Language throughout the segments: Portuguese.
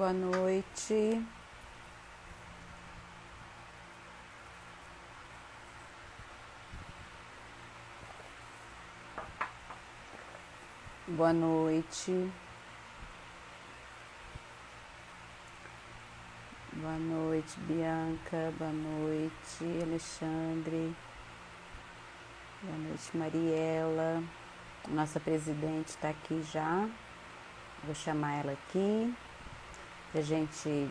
Boa noite. Boa noite. Boa noite, Bianca. Boa noite, Alexandre. Boa noite, Mariela. Nossa presidente está aqui já. Vou chamar ela aqui para a gente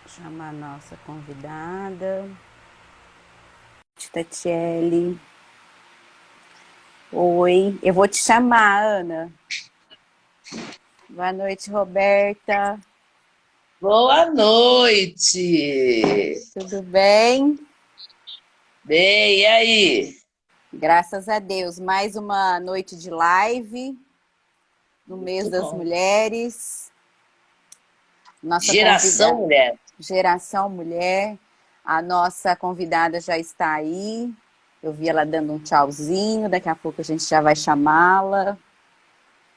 chamar a nossa convidada. Tatiele. Oi, eu vou te chamar, Ana. Boa noite, Roberta. Boa noite! Tudo bem? Bem, e aí? Graças a Deus. Mais uma noite de live no mês Muito das bom. mulheres. Nossa Geração convidada, Mulher. Geração Mulher. A nossa convidada já está aí. Eu vi ela dando um tchauzinho. Daqui a pouco a gente já vai chamá-la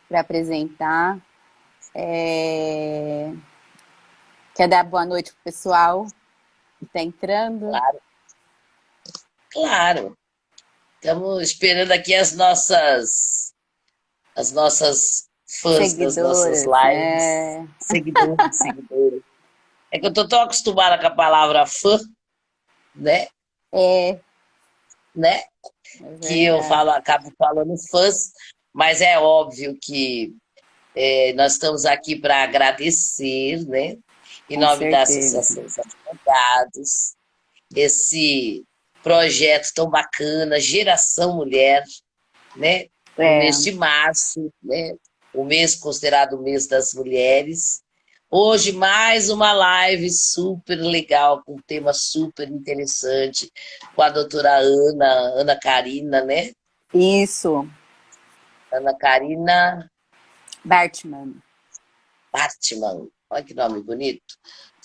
para apresentar. Quer dar boa noite pro pessoal que está entrando? Claro, claro. Estamos esperando aqui as nossas fãs das nossas Seguidoras, lives. né? Seguidores, seguidoras. É que eu tô tão acostumada com a palavra fã, né? É Né? Que eu verdade. acabo falando fãs, mas é óbvio que nós estamos aqui para agradecer, né? Em Com nome da certeza. Associação dos Advogados, esse projeto tão bacana, Geração Mulher, né? No É, mês de março, né? O mês considerado o mês das mulheres. Hoje, mais uma live super legal, com um tema super interessante, com a doutora Ana Karina, né? isso, Ana Karina Bartman. Bartman, olha que nome bonito.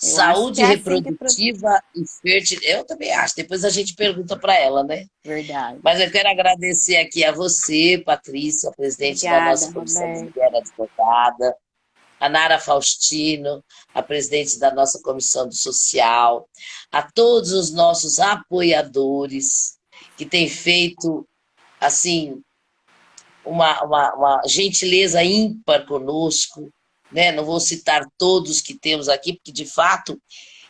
Eu acho que Saúde é assim que... reprodutiva e fértil. Eu também acho, depois a gente pergunta para ela, né? Verdade. Mas eu quero agradecer aqui a você, Patrícia, presidente da Obrigada, nossa Comissão de Roberta. Mulher Advogada, a Nara Faustino, a presidente da nossa Comissão do Social, a todos os nossos apoiadores que têm feito, assim, uma gentileza ímpar conosco, né? Não vou citar todos que temos aqui, porque, de fato,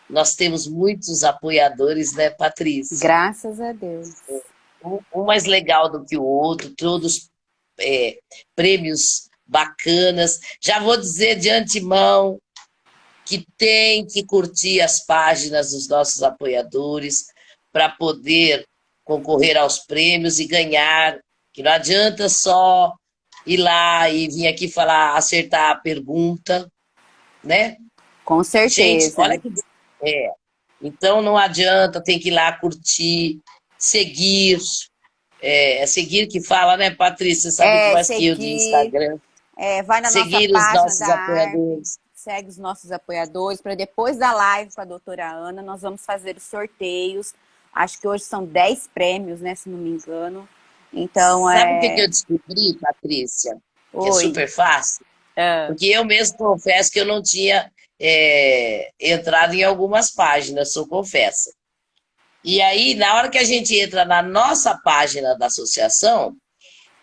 nós temos muitos apoiadores, né, Patrícia? Graças a Deus. Um mais legal do que o outro, todos prêmios bacanas. Já vou dizer de antemão que tem que curtir as páginas dos nossos apoiadores para poder concorrer aos prêmios e ganhar, que não adianta só ir lá e vir aqui falar, acertar a pergunta, né? Com Gente, certeza. olha que é. Então não adianta, tem que ir lá curtir, seguir, seguir que fala, né, Patrícia? Você sabe muito mais que eu de Seguir, Instagram. vai na nossa Seguir os página nossos da ARP, apoiadores. segue os nossos apoiadores, para depois da live com a doutora Ana, nós vamos fazer os sorteios. Acho que hoje são 10 prêmios, né, se não me engano. Então, Sabe o que que eu descobri, Patrícia? Que é oi. super fácil? Ah, Porque eu mesmo confesso que eu não tinha entrado em algumas páginas, sou confessa. E aí, na hora que a gente entra na nossa página da associação,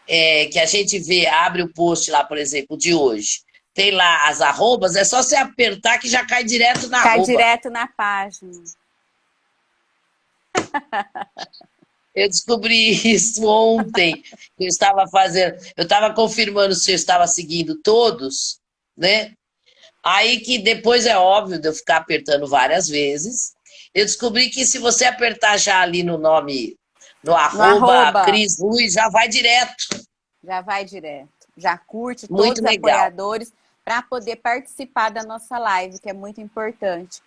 que a gente vê, abre o post lá, por exemplo, de hoje, tem lá as arrobas, é só você apertar que já cai direto na cai arroba. direto na página. Eu descobri isso ontem. Eu estava confirmando se eu estava seguindo todos, né? Aí que depois é óbvio de eu ficar apertando várias vezes. Eu descobri que se você apertar já ali no nome, no No arroba arroba, Cris Ruiz, já vai direto. já vai direto. Já curte todos Muito os legal. apoiadores para poder participar da nossa live, que é muito importante.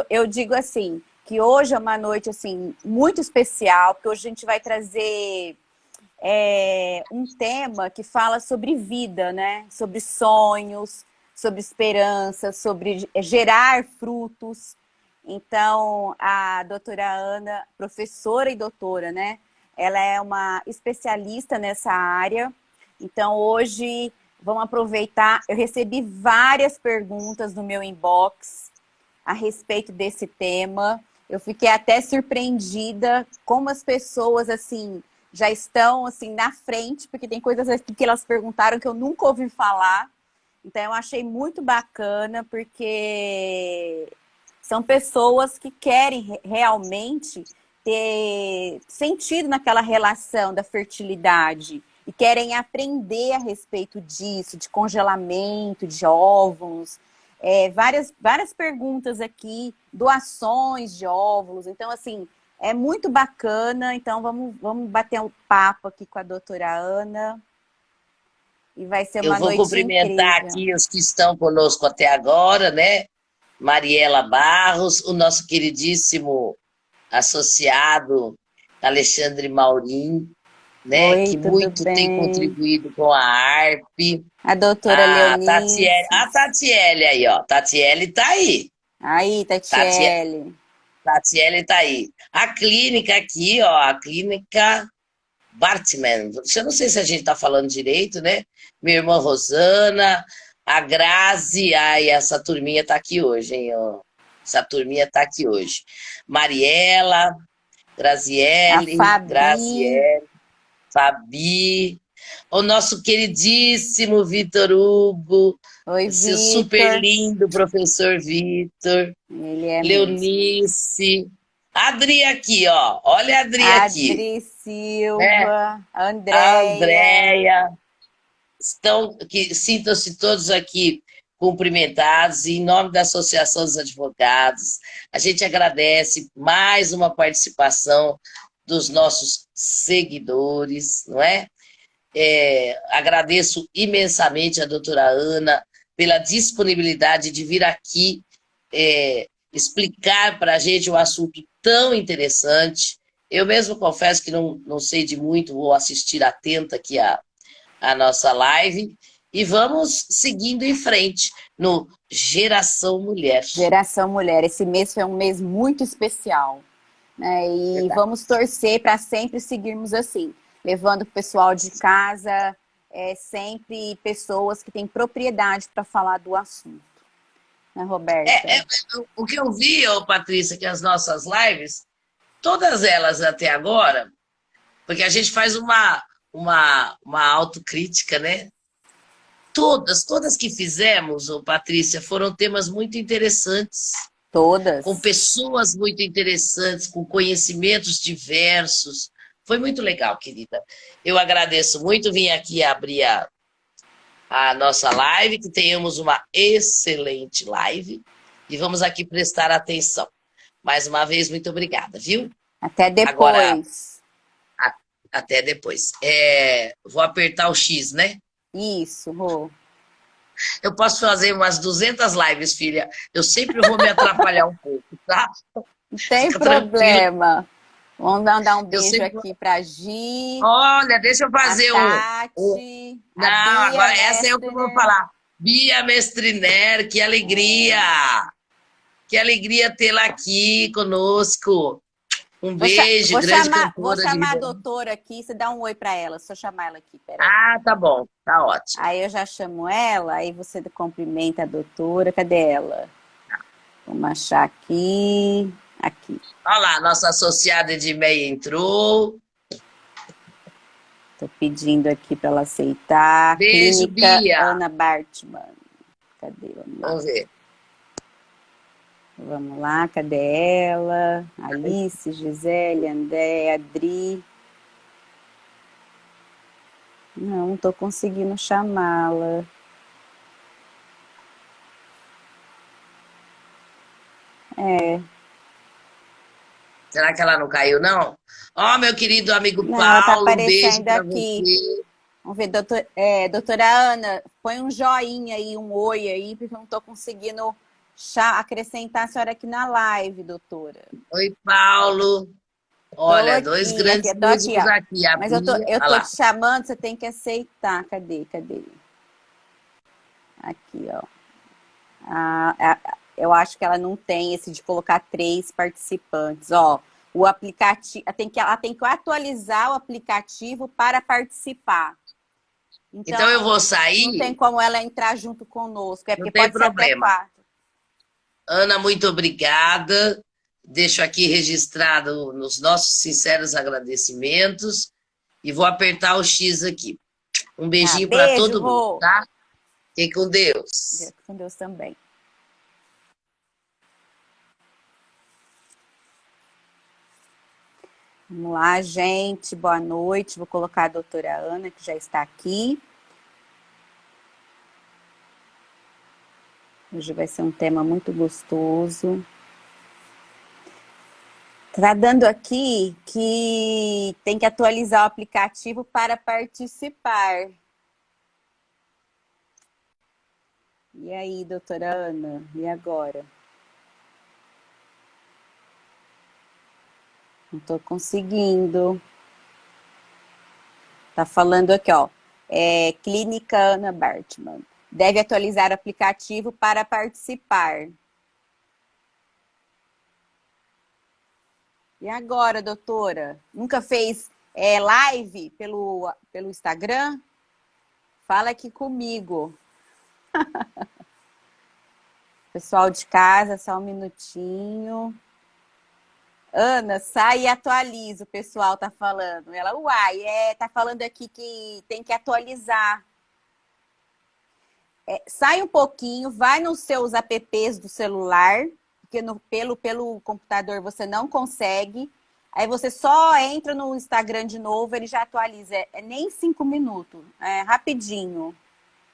Eu digo assim, que hoje é uma noite assim muito especial, porque hoje a gente vai trazer um tema que fala sobre vida, né? Sobre sonhos, sobre esperança, sobre gerar frutos. Então, a doutora Ana, professora e doutora, né? Ela é uma especialista nessa área. Então, hoje vamos aproveitar. Eu recebi várias perguntas no meu inbox a respeito desse tema. Eu fiquei até surpreendida como as pessoas, assim, já estão, assim, na frente, porque tem coisas aqui que elas perguntaram que eu nunca ouvi falar. Então, eu achei muito bacana, porque são pessoas que querem realmente ter sentido naquela relação da fertilidade e querem aprender a respeito disso, de congelamento, de óvulos, várias perguntas aqui, doações de óvulos. Então, assim, é muito bacana. Então, vamos bater um papo aqui com a doutora Ana. E vai ser Eu uma vou noite cumprimentar incrível. aqui os que estão conosco até agora, né? Mariela Barros, o nosso queridíssimo associado Alexandre Maurim, né? Oi, Que tudo muito tem bem? contribuído com a ARP. A doutora A Leonice. Tatiele aí, ó. Tatiele tá aí. Aí, Tatie- Tatiele. Tatiele tá aí. A clínica aqui, ó, a clínica Bartman. Eu não sei se a gente tá falando direito, né? Minha irmã Rosana, a Grazi, ai, essa turminha tá aqui hoje, hein? Ó. Essa turminha tá aqui hoje. Mariela, A Fabi. Graziele, Fabi, o nosso queridíssimo Vitor Hugo, Oi, o seu super Vitor. lindo professor Vitor, Ele é mesmo. Leonice, a Adri aqui, ó, olha a Adri aqui, Adri né? Silva. A Andréia. Andréia, que sintam-se todos aqui cumprimentados, e em nome da Associação dos Advogados, a gente agradece mais uma participação dos nossos seguidores, não é? Agradeço imensamente a doutora Ana pela disponibilidade de vir aqui explicar para a gente um assunto tão interessante. Eu mesmo confesso que não sei de muito, vou assistir atenta aqui a nossa live e vamos seguindo em frente no Geração Mulher. Geração Mulher. Esse mês foi um mês muito especial, né? E Verdade. vamos torcer para sempre seguirmos assim, levando o pessoal de casa, sempre pessoas que têm propriedade para falar do assunto, né, Roberta? O que eu vi, Patrícia, que as nossas lives, todas elas até agora, porque a gente faz uma autocrítica, né? Todas que fizemos, Patrícia, foram temas muito interessantes, com Todas. pessoas muito interessantes, com conhecimentos diversos. Foi muito legal, querida. Eu agradeço muito, vim aqui abrir a nossa live, que tenhamos uma excelente live e vamos aqui prestar atenção. Mais uma vez, muito obrigada, viu? Até Agora, depois. até depois. Vou apertar o X, né? Isso, Rô. Eu posso fazer umas 200 lives, filha. Eu sempre vou me atrapalhar um pouco, tá? Não tem Fica tranquilo. problema. Vamos mandar um Eu beijo sempre... aqui pra Gi, Olha, deixa eu a fazer Tati, a Não, Bia agora essa é o que eu vou Mestriner. falar. Bia Mestriner, que alegria! Que alegria tê-la aqui conosco. Um beijo, grande Vou cantora de chamar a Ribeirão. doutora aqui, você dá um oi pra ela. Deixa eu chamar ela aqui, peraí. Ah, tá bom, tá ótimo. Aí eu já chamo ela, aí você cumprimenta a doutora. Cadê ela? Vamos achar aqui. Aqui. Olha lá, nossa associada Edmeia entrou. Tô pedindo aqui para ela aceitar. Beijo, Clínica Bia. Ana Bartman. Cadê? Vamos ver. Vamos lá, cadê ela? Alice, Gisele, André, Adri. Não tô conseguindo chamá-la. Será que ela não caiu, não? Ó, meu querido amigo Não, ela tá Paulo, um beijo aparecendo para aqui. você. Vamos ver, doutora Ana, põe um joinha aí, um oi aí, porque eu não tô conseguindo acrescentar a senhora aqui na live, doutora. Oi, Paulo. Tô Olha, dois aqui, grandes tô aqui, músicos ó. aqui. A Mas Bia, eu olha tô lá. te chamando, você tem que aceitar. Cadê? Aqui, ó. Eu acho que ela não tem esse de colocar 3 participantes. Ó, o aplicativo, ela tem que atualizar o aplicativo para participar. Então, Então eu vou não tem sair, como ela entrar junto conosco, é não porque tem pode ser até problema. 4. Ana, muito obrigada. Deixo aqui registrado nos nossos sinceros agradecimentos e vou apertar o X aqui. Um Tá, beijinho para beijo, todo mundo, Rô. tá? Fiquem com Deus. Com Deus também. Vamos lá, gente. Boa noite. Vou colocar a doutora Ana, que já está aqui. Hoje vai ser um tema muito gostoso. Está dando aqui que tem que atualizar o aplicativo para participar. E aí, doutora Ana? E agora? Não estou conseguindo. Tá falando aqui, ó. Clínica Ana Bartman. Deve atualizar o aplicativo para participar. E agora, doutora? Nunca fez live pelo Instagram? Fala aqui comigo. Pessoal de casa, só um minutinho. Ana, sai e atualiza, o pessoal tá falando. Ela, uai, tá falando aqui que tem que atualizar. Sai um pouquinho, vai nos seus apps do celular, porque pelo computador você não consegue. Aí você só entra no Instagram de novo, ele já atualiza. É nem 5 minutos, é rapidinho,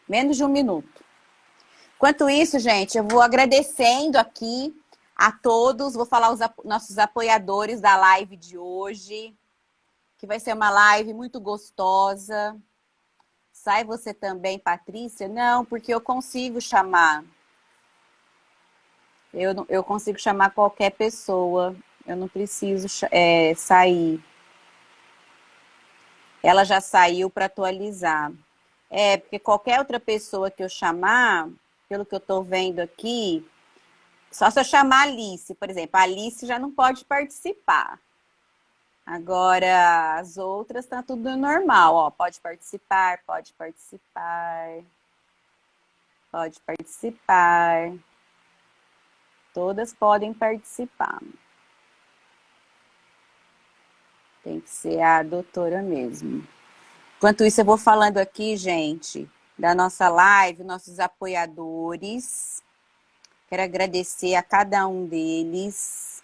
menos de 1 minuto. Enquanto isso, gente, eu vou agradecendo aqui a todos. Vou falar os nossos apoiadores da live de hoje, que vai ser uma live muito gostosa. Sai você também, Patrícia? Não, porque eu consigo chamar. Eu consigo chamar qualquer pessoa. Eu não preciso sair. Ela já saiu para atualizar. Porque qualquer outra pessoa que eu chamar, pelo que eu estou vendo aqui, só se eu chamar a Alice, por exemplo. A Alice já não pode participar. Agora, as outras tá tudo normal, ó. Pode participar, pode participar. Pode participar. Todas podem participar. Tem que ser a doutora mesmo. Enquanto isso, eu vou falando aqui, gente, da nossa live, nossos apoiadores. Quero agradecer a cada um deles,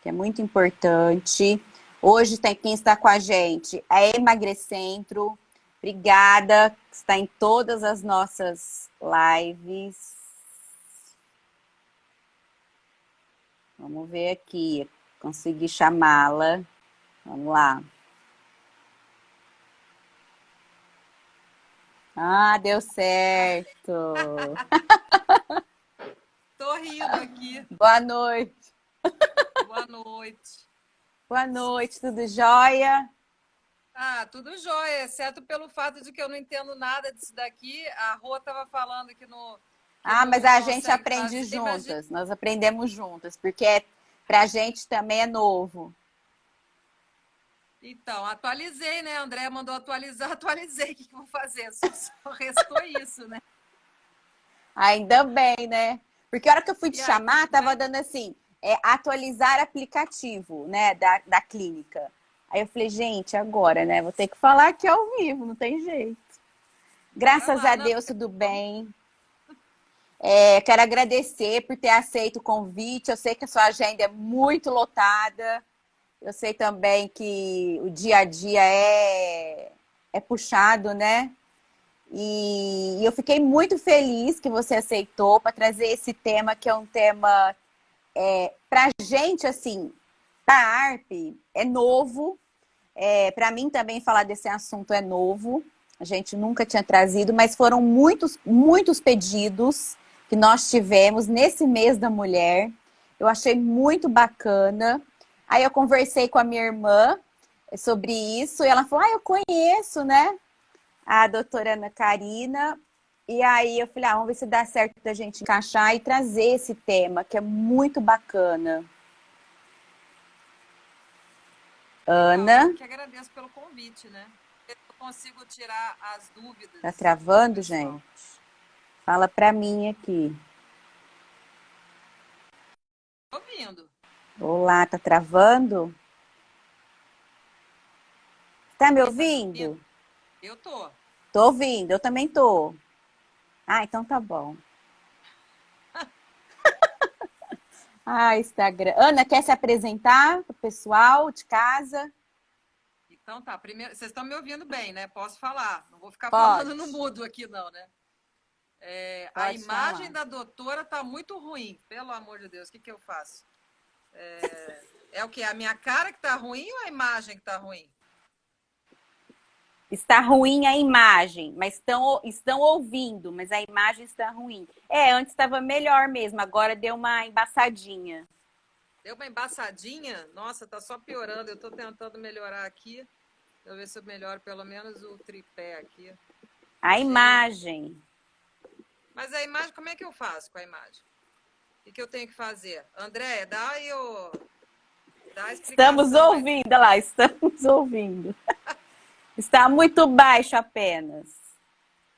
que é muito importante. Hoje tem quem está com a gente, a Emagrecentro. Obrigada, está em todas as nossas lives. Vamos ver aqui, consegui chamá-la. Vamos lá. Ah, deu certo. Tô rindo aqui. Boa noite. Boa noite. Boa noite, tudo jóia? Ah, tudo jóia, exceto pelo fato de que eu não entendo nada disso daqui. A Rô estava falando que no. Mas a gente aprende juntas, nós aprendemos juntas, porque para a gente também é novo. Então, atualizei, né? A Andréia mandou atualizar, atualizei. O que eu vou fazer? Só restou isso, né? Ainda bem, né? Porque a hora que eu fui te chamar, tava né? dando assim, atualizar aplicativo, né, da clínica. Aí eu falei, gente, agora, né? Vou ter que falar aqui ao vivo, não tem jeito. Graças a Deus, tudo bem. Quero agradecer por ter aceito o convite. Eu sei que a sua agenda é muito lotada. Eu sei também que o dia a dia é puxado, né? E eu fiquei muito feliz que você aceitou para trazer esse tema, que é um tema para a gente, assim, para a ARP, é novo. Para mim também falar desse assunto é novo. A gente nunca tinha trazido, mas foram muitos, muitos pedidos que nós tivemos nesse mês da mulher. Eu achei muito bacana. Aí eu conversei com a minha irmã sobre isso e ela falou, eu conheço, né? A doutora Ana Karina. E aí eu falei, vamos ver se dá certo da gente encaixar e trazer esse tema, que é muito bacana. Ana? Eu que agradeço pelo convite, né? consigo tirar as dúvidas. Tá travando, do pessoal. gente? Fala pra mim aqui. Tô ouvindo. Olá, tá travando? Tá me Você tá me ouvindo? ouvindo? Eu tô. Tô ouvindo, eu também tô. Ah, então tá bom. Ah, Instagram. Ana, quer se apresentar pro pessoal de casa? Então tá, primeiro, vocês estão me ouvindo bem, né? Posso falar. Não vou ficar Pode, falando no mudo aqui, não, né? A pode imagem falar. da doutora tá muito ruim, pelo amor de Deus. O que que eu faço? É o quê? A minha cara que tá ruim ou a imagem que tá ruim? Está ruim a imagem, mas estão ouvindo, mas a imagem está ruim. É, antes estava melhor mesmo, agora deu uma embaçadinha. Deu uma embaçadinha? Nossa, tá só piorando. Eu tô tentando melhorar aqui. Deixa eu ver se eu melhoro pelo menos o tripé aqui. A Gente, imagem. mas a imagem, como é que eu faço com a imagem? O que eu tenho que fazer? André, dá aí dá a Estamos explicação aí. ouvindo, olha lá, estamos ouvindo. Está muito baixo apenas.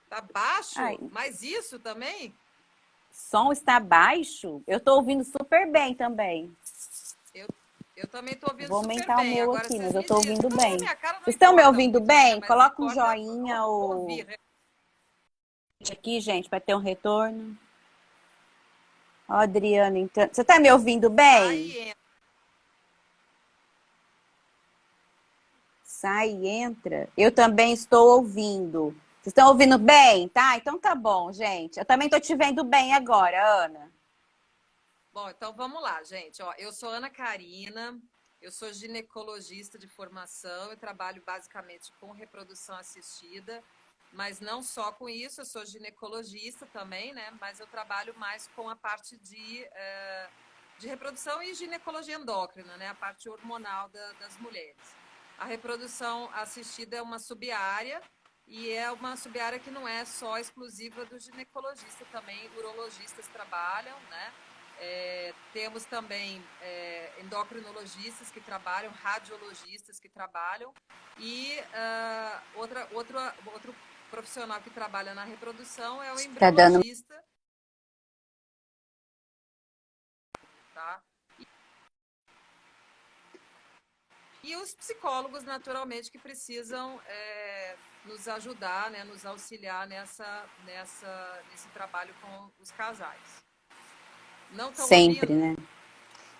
Tá baixo? Ai, Mas isso também? som está baixo? Eu estou ouvindo super bem também. Eu, eu também tô ouvindo Vou super aumentar o bem. meu Agora aqui, vocês mas eu me estou dizem. ouvindo Não, a bem. minha cara não Vocês estão me importa ouvindo muito, né? bem? Mas Coloca um importa joinha ou ouvir. aqui, gente, para ter um retorno. Ó, Adriana, então. Você está me ouvindo bem? Aí entra. Sai e entra. Eu também estou ouvindo. Vocês estão ouvindo bem? Tá? Então tá bom, gente. Eu também estou te vendo bem agora, Ana. Bom, então vamos lá, gente. Ó, eu sou Ana Karina, eu sou ginecologista de formação, eu trabalho basicamente com reprodução assistida, mas não só com isso, eu sou ginecologista também, né? Mas eu trabalho mais com a parte de reprodução e ginecologia endócrina, né? A parte hormonal das mulheres. A reprodução assistida é uma sub-área e é uma sub-área que não é só exclusiva do ginecologista, também urologistas trabalham, né? Temos também endocrinologistas que trabalham, radiologistas que trabalham e outro profissional que trabalha na reprodução é o Tá dando. embriologista, tá? E os psicólogos, naturalmente, que precisam nos ajudar, né, nos auxiliar nesse trabalho com os casais. Não estão Sempre, ouvindo? né?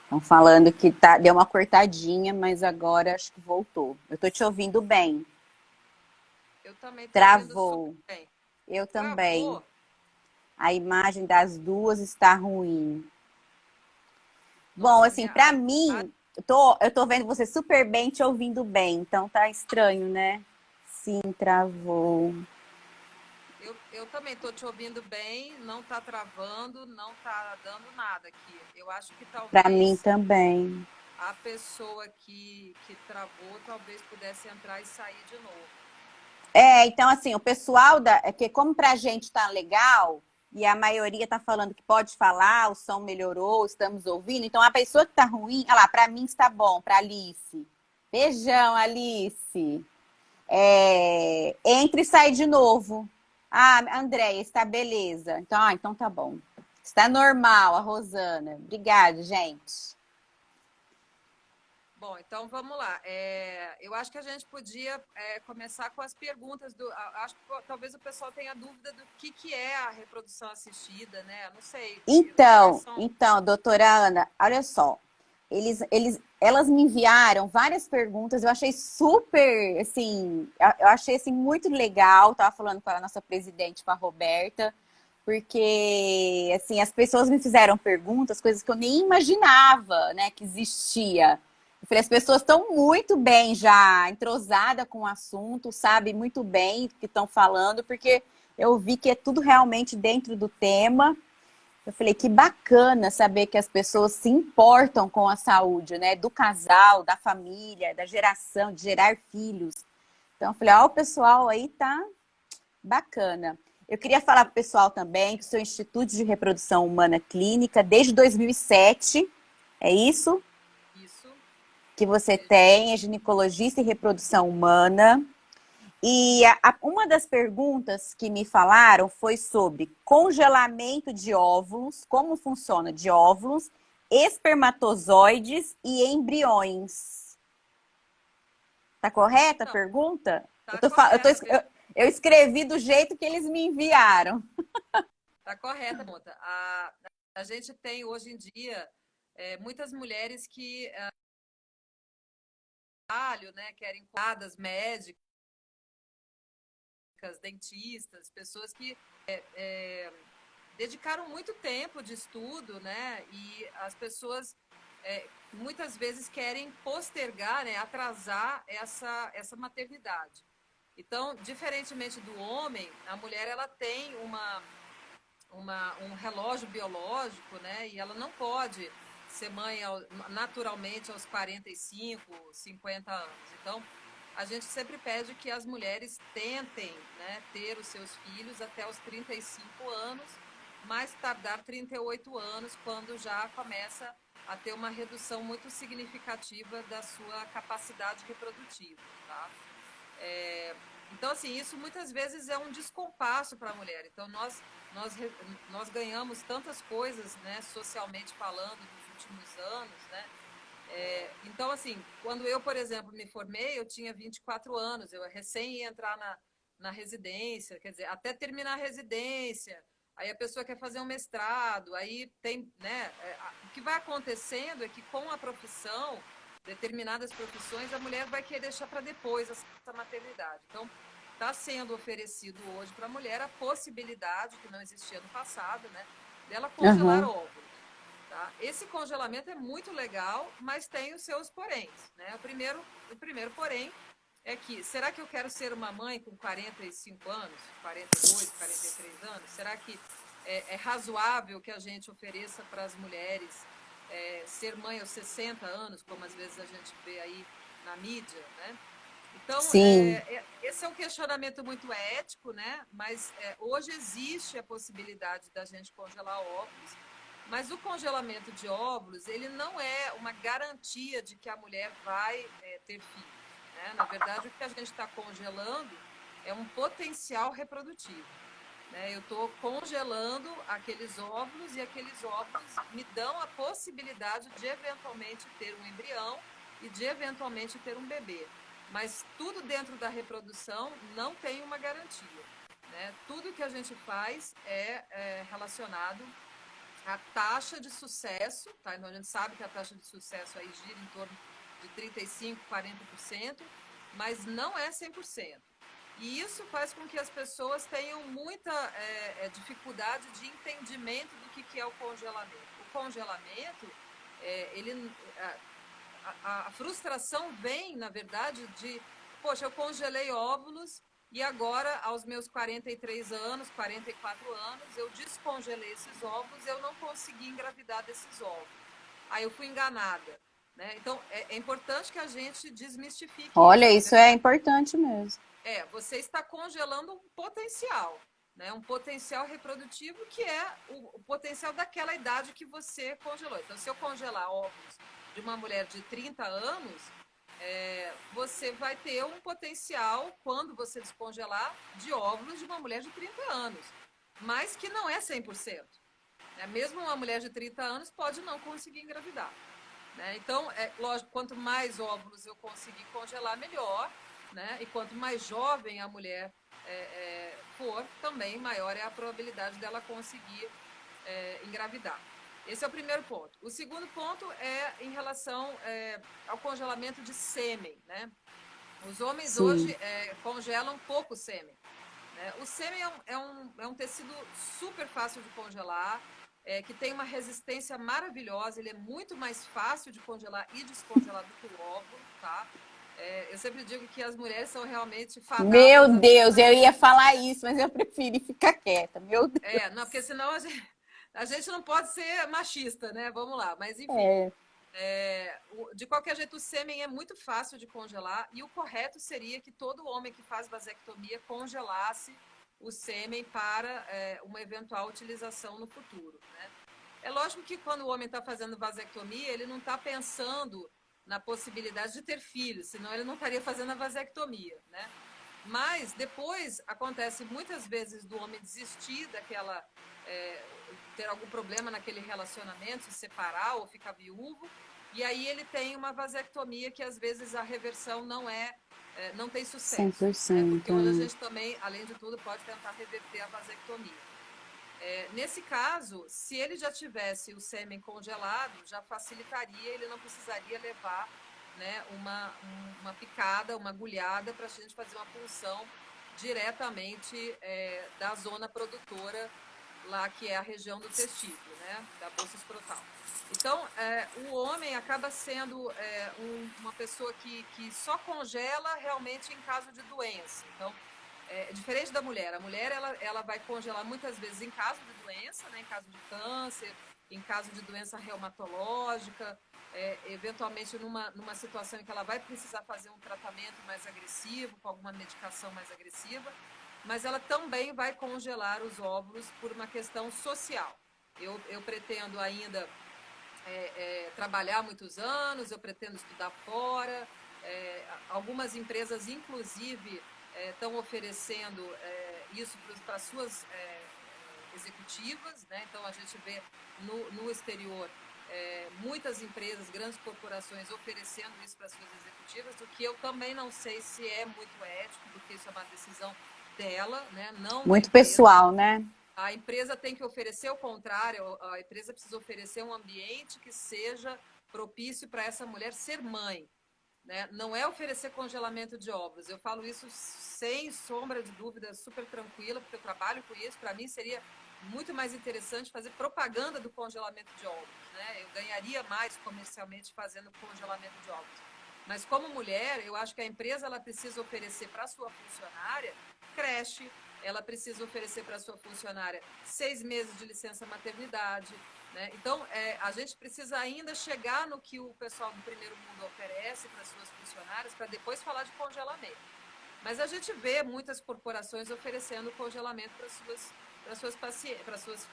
Estão falando que deu uma cortadinha, mas agora acho que voltou. Eu tô te ouvindo bem. Eu também estou ouvindo Travou. super bem. Eu também. Travou? A imagem das duas está ruim. Bom, Nossa, assim, pra mim, eu tô vendo você super bem, te ouvindo bem. Então tá estranho, né? Sim, travou. eu também estou te ouvindo bem, não está travando, não está dando nada aqui. Eu acho que Pra mim talvez também. a pessoa que travou talvez pudesse entrar e sair de novo. Então, assim, o pessoal é que como pra gente tá legal, e a maioria tá falando que pode falar, o som melhorou, estamos ouvindo, então a pessoa que tá ruim, olha lá, pra mim está bom, pra Alice. Beijão, Alice. Entra e sai de novo. Ah, Andréia, está beleza. Então tá bom. Está normal, a Rosana. Obrigada, gente. Bom, então vamos lá. Eu acho que a gente podia começar com as perguntas. Acho que talvez o pessoal tenha dúvida do que é a reprodução assistida, né? Não sei. Então, doutora Ana, olha só. Elas me enviaram várias perguntas, eu achei super, assim, eu achei assim, muito legal. Estava falando com a nossa presidente, com a Roberta, porque assim, as pessoas me fizeram perguntas, coisas que eu nem imaginava, né, que existia. Eu falei, as pessoas estão muito bem já, entrosada com o assunto, sabe muito bem o que estão falando, porque eu vi que é tudo realmente dentro do tema. Eu falei, que bacana saber que as pessoas se importam com a saúde, né? Do casal, da família, da geração, de gerar filhos. Então, eu falei, ó, o pessoal aí tá bacana. Eu queria falar para o pessoal também que o seu Instituto de Reprodução Humana Clínica, desde 2007, é isso? Isso. Que você tem, é ginecologista e reprodução humana. E uma das perguntas que me falaram foi sobre congelamento de óvulos, como funciona de óvulos, espermatozoides e embriões. Tá correta a Não, pergunta? tá correta. Eu escrevi do jeito que eles me enviaram. Tá correta, Monta. A gente tem hoje em dia muitas mulheres que né, querem cuidadas médicas, dentistas, pessoas que dedicaram muito tempo de estudo, né? E as pessoas muitas vezes querem postergar, né, atrasar essa maternidade. Então, diferentemente do homem, a mulher ela tem um relógio biológico, né? E ela não pode ser mãe naturalmente aos 45, 50 anos. Então, a gente sempre pede que as mulheres tentem, né, ter os seus filhos até os 35 anos, mais tardar 38 anos, quando já começa a ter uma redução muito significativa da sua capacidade reprodutiva, tá? Então, assim, isso muitas vezes é um descompasso para a mulher. Então, nós ganhamos tantas coisas, né, socialmente falando, nos últimos anos, né? Então, assim, quando eu, por exemplo, me formei, eu tinha 24 anos, eu recém ia entrar na residência, quer dizer, até terminar a residência, aí a pessoa quer fazer um mestrado, aí tem, né, o que vai acontecendo é que com a profissão, determinadas profissões, a mulher vai querer deixar para depois essa maternidade. Então, está sendo oferecido hoje para a mulher a possibilidade, que não existia no passado, né, dela congelar Uhum. óvulos. Tá? Esse congelamento é muito legal, mas tem os seus poréns, né? O primeiro porém é que, será que eu quero ser uma mãe com 45 anos, 42, 43 anos? Será que é razoável que a gente ofereça para as mulheres ser mãe aos 60 anos, como às vezes a gente vê aí na mídia, né? Então, Sim. esse é um questionamento muito ético, né? Mas hoje existe a possibilidade da gente congelar óvulos, mas o congelamento de óvulos, ele não é uma garantia de que a mulher vai ter filhos, né? Na verdade, o que a gente está congelando é um potencial reprodutivo, né? Eu estou congelando aqueles óvulos e aqueles óvulos me dão a possibilidade de eventualmente ter um embrião e de eventualmente ter um bebê. Mas tudo dentro da reprodução não tem uma garantia, né? Tudo que a gente faz é relacionado à taxa de sucesso, tá? Então a gente sabe que a taxa de sucesso aí gira em torno de 35%, 40%, mas não é 100%. E isso faz com que as pessoas tenham muita dificuldade de entendimento do que é o congelamento. O congelamento, ele, a frustração vem, na verdade, de, poxa, eu congelei óvulos e agora, aos meus 43 anos, 44 anos, eu descongelei esses óvulos, eu não consegui engravidar desses óvulos. Aí eu fui enganada. Né? Então, é importante que a gente desmistifique Olha, isso. Na isso é verdade, importante mesmo. você está congelando um potencial, né? Um potencial reprodutivo que é o potencial daquela idade que você congelou. Então, se eu congelar óvulos de uma mulher de 30 anos, você vai ter um potencial, quando você descongelar, de óvulos de uma mulher de 30 anos, mas que não é 100%. Né? Mesmo uma mulher de 30 anos pode não conseguir engravidar. Né? Então, lógico, quanto mais óvulos eu conseguir congelar, melhor. Né? E quanto mais jovem a mulher for, também maior é a probabilidade dela conseguir engravidar. Esse é o primeiro ponto. O segundo ponto é em relação ao congelamento de sêmen. Né? Os homens Sim. hoje congelam pouco sêmen. Né? O sêmen é um tecido super fácil de congelar, que tem uma resistência maravilhosa, ele é muito mais fácil de congelar e descongelar do que o óvulo, tá? Eu sempre digo que as mulheres são realmente fadadas Meu a ter Deus, mais eu ia filhos, falar né? isso, mas eu preferi ficar quieta. Meu Deus. Não, porque senão a gente não pode ser machista, né? Vamos lá, mas enfim. É, De qualquer jeito, o sêmen é muito fácil de congelar e o correto seria que todo homem que faz vasectomia congelasse o sêmen para uma eventual utilização no futuro. Né? É lógico que quando o homem está fazendo vasectomia, ele não está pensando na possibilidade de ter filhos, senão ele não estaria fazendo a vasectomia. Né? Mas depois acontece muitas vezes do homem desistir daquela, ter algum problema naquele relacionamento, se separar ou ficar viúvo, e aí ele tem uma vasectomia que às vezes a reversão não tem sucesso. 100%. Porque hoje a gente também, além de tudo, pode tentar reverter a vasectomia. Nesse caso, se ele já tivesse o sêmen congelado, já facilitaria, ele não precisaria levar, né, uma picada, uma agulhada para a gente fazer uma punção diretamente da zona produtora, lá que é a região do testículo, né, da bolsa escrotal. Então, o homem acaba sendo uma pessoa que só congela realmente em caso de doença. Então, diferente da mulher. A mulher ela vai congelar muitas vezes em caso de doença, né, em caso de câncer, em caso de doença reumatológica, eventualmente numa situação em que ela vai precisar fazer um tratamento mais agressivo, com alguma medicação mais agressiva, mas ela também vai congelar os óvulos por uma questão social. Eu pretendo ainda trabalhar muitos anos, eu pretendo estudar fora, algumas empresas, inclusive, estão oferecendo isso para suas executivas, né? Então a gente vê no exterior muitas empresas, grandes corporações oferecendo isso para suas executivas, o que eu também não sei se é muito ético, porque isso é uma decisão dela, né? Não muito pessoal, né? A empresa tem que oferecer o contrário, a empresa precisa oferecer um ambiente que seja propício para essa mulher ser mãe. Né? Não é oferecer congelamento de óvulos. Eu falo isso sem sombra de dúvida, super tranquila, porque eu trabalho com isso. Para mim seria muito mais interessante fazer propaganda do congelamento de óvulos. Né? Eu ganharia mais comercialmente fazendo congelamento de óvulos. Mas como mulher, eu acho que a empresa ela precisa oferecer para a sua funcionária creche, ela precisa oferecer para a sua funcionária 6 meses de licença maternidade. Né? Então, a gente precisa ainda chegar no que o pessoal do primeiro mundo oferece para as suas funcionárias, para depois falar de congelamento. Mas a gente vê muitas corporações oferecendo congelamento para suas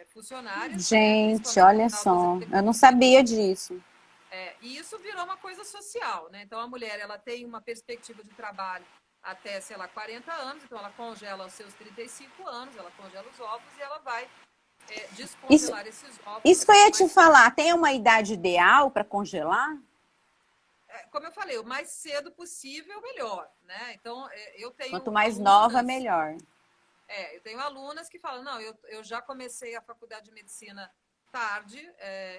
funcionárias. Gente, né? olha só, eu não sabia disso. E isso virou uma coisa social. Né? Então, a mulher ela tem uma perspectiva de trabalho até, sei lá, 40 anos, então ela congela aos seus 35 anos, ela congela os óvulos e ela vai descongelar esses óvulos. Isso que eu ia te falar, tem uma idade ideal para congelar? Como eu falei, o mais cedo possível, melhor, né? Então, eu tenho quanto mais nova, melhor. Eu tenho alunas que falam, não, eu já comecei a faculdade de medicina tarde,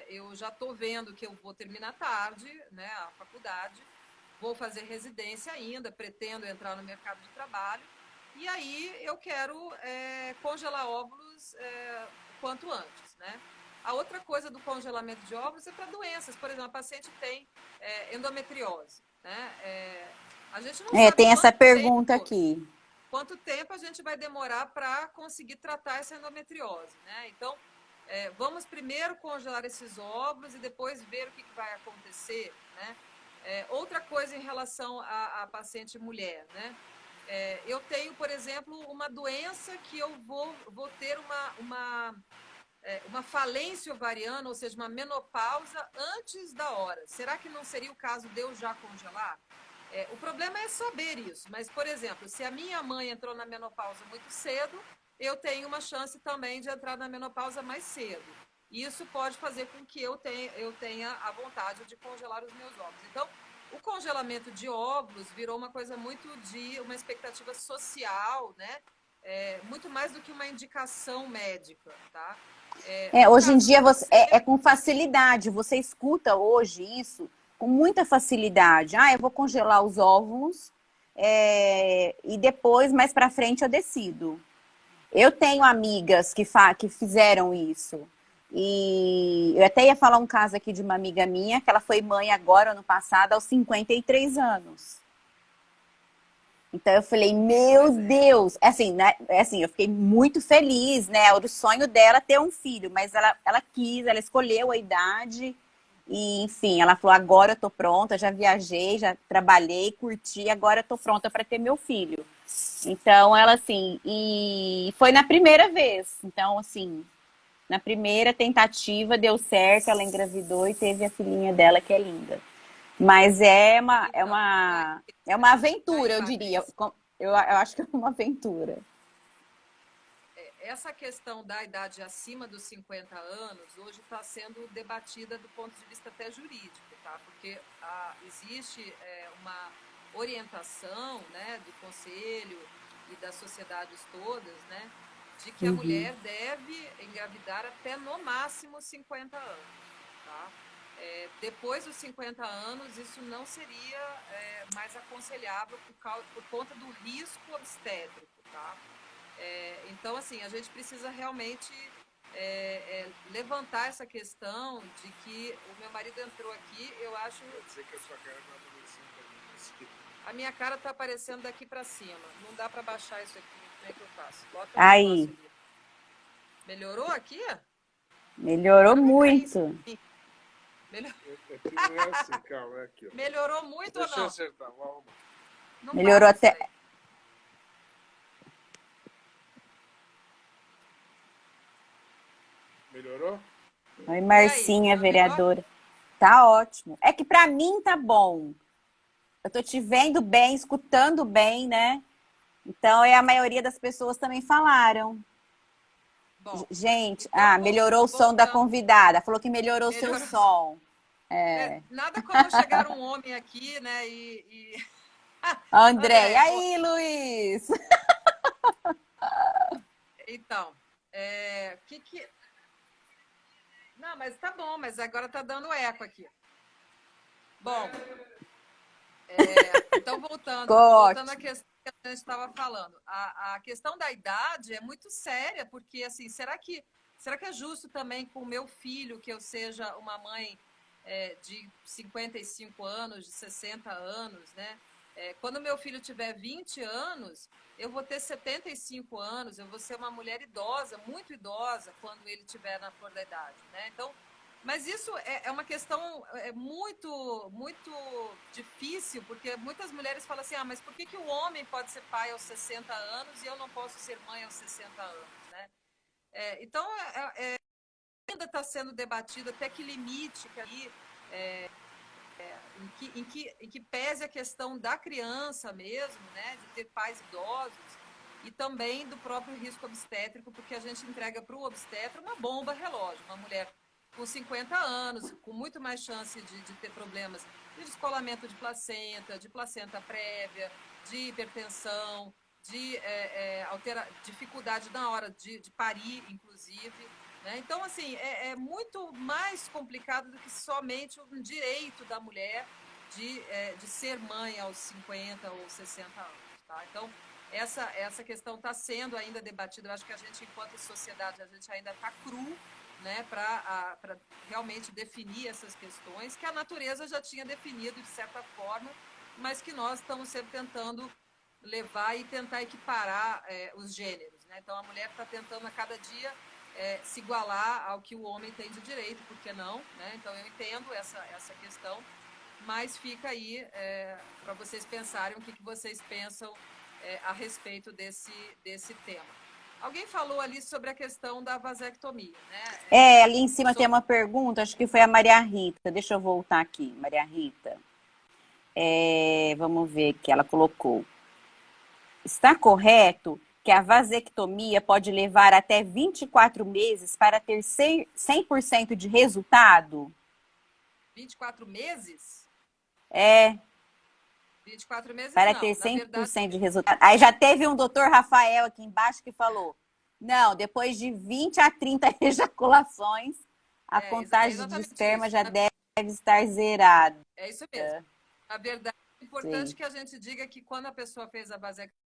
eu já estou vendo que eu vou terminar tarde, né, a faculdade, vou fazer residência ainda, pretendo entrar no mercado de trabalho, e aí eu quero congelar óvulos quanto antes, né? A outra coisa do congelamento de óvulos é para doenças. Por exemplo, a paciente tem endometriose, né? A gente não sabe tem essa pergunta aqui. Quanto tempo a gente vai demorar para conseguir tratar essa endometriose, né? Então, vamos primeiro congelar esses óvulos e depois ver o que vai acontecer, né? Outra coisa em relação à paciente mulher, né? Eu tenho, por exemplo, uma doença que eu vou ter uma falência ovariana, ou seja, uma menopausa antes da hora. Será que não seria o caso de eu já congelar? O problema é saber isso. Mas, por exemplo, se a minha mãe entrou na menopausa muito cedo, eu tenho uma chance também de entrar na menopausa mais cedo. Isso pode fazer com que eu tenha a vontade de congelar os meus óvulos. Então, o congelamento de óvulos virou uma coisa muito de uma expectativa social, né? Muito mais do que uma indicação médica, tá? Hoje em dia é com facilidade. Você escuta hoje isso com muita facilidade. Eu vou congelar os óvulos e depois, mais para frente, eu decido. Eu tenho amigas que fizeram isso. E eu até ia falar um caso aqui de uma amiga minha, que ela foi mãe agora, ano passado, aos 53 anos. Então eu falei, meu Deus, assim, né? Assim, eu fiquei muito feliz, né? Era o sonho dela ter um filho, mas ela quis, ela escolheu a idade e, enfim, ela falou, agora eu tô pronta, já viajei, já trabalhei, curti, agora eu tô pronta para ter meu filho. Então ela, assim, e foi na primeira vez. Então, assim, na primeira tentativa deu certo, ela engravidou e teve a filhinha dela, que é linda. Mas é uma aventura, eu diria. Eu acho que é uma aventura. Essa questão da idade acima dos 50 anos hoje está sendo debatida do ponto de vista até jurídico, tá? Porque existe uma orientação, né, do conselho e das sociedades todas, né, de que a mulher deve engravidar até no máximo 50 anos, tá? Depois dos 50 anos, isso não seria mais aconselhável por conta do risco obstétrico, tá? Então, assim, a gente precisa realmente levantar essa questão de que o meu marido entrou aqui, eu acho... Quer dizer que a sua cara não aparecendo aqui. A minha cara está aparecendo daqui para cima. Não dá para baixar isso aqui. Como é que eu faço? Bota um Aí. negócio ali. Melhorou aqui? Melhorou muito. Aqui não é assim, calma, é aqui, ó. Melhorou muito ou Deixa eu não? acertar, vamos arrumar. Não Melhorou bate isso até... aí. Melhorou? Oi, Marcinha, tá vereadora. Tá ótimo. É que pra mim tá bom. Eu tô te vendo bem, escutando bem, né? Então, a maioria das pessoas também falaram. Bom, gente, então, melhorou o som da voltando. convidada. Falou que melhorou o seu Melhorou. som. Nada como chegar um homem aqui, né? André, e André, aí, Luiz? então, que... Não, mas tá bom, mas agora tá dando eco aqui. Bom, então voltando à questão que a gente estava falando. A questão da idade é muito séria, porque, assim, será que é justo também com o meu filho que eu seja uma mãe de 55 anos, de 60 anos, né? Quando meu filho tiver 20 anos, eu vou ter 75 anos, eu vou ser uma mulher idosa, muito idosa, quando ele estiver na flor da idade, né? Então, mas isso é uma questão muito, muito difícil, porque muitas mulheres falam assim, mas por que o homem pode ser pai aos 60 anos e eu não posso ser mãe aos 60 anos, né? Então, ainda está sendo debatido até que limite que aí, em que pese a questão da criança mesmo, né, de ter pais idosos, e também do próprio risco obstétrico, porque a gente entrega para o obstetra uma bomba relógio, uma mulher com 50 anos, com muito mais chance de ter problemas de descolamento de placenta prévia, de hipertensão, de dificuldade na hora de parir, inclusive. Né? Então, assim, é muito mais complicado do que somente um direito da mulher de ser mãe aos 50 ou 60 anos. Tá? Então, essa questão está sendo ainda debatida. Eu acho que a gente, enquanto sociedade, a gente ainda está cru, né, para realmente definir essas questões que a natureza já tinha definido de certa forma, mas que nós estamos sempre tentando levar e tentar equiparar os gêneros. Né? Então, a mulher está tentando a cada dia se igualar ao que o homem tem de direito, por que não? Né? Então, eu entendo essa questão, mas fica aí para vocês pensarem o que vocês pensam a respeito desse tema. Alguém falou ali sobre a questão da vasectomia, né? Ali em cima tem uma pergunta, acho que foi a Maria Rita. Deixa eu voltar aqui, Maria Rita. Vamos ver que ela colocou. Está correto que a vasectomia pode levar até 24 meses para ter 100% de resultado? 24 meses? 24 meses para não. ter 100% verdade, de resultado. Aí já teve um doutor Rafael aqui embaixo que falou, não, depois de 20 a 30 ejaculações, a contagem de esperma isso. já deve estar zerada. É isso mesmo. Na verdade, é importante Sim. que a gente diga que quando a pessoa fez a vasectomia,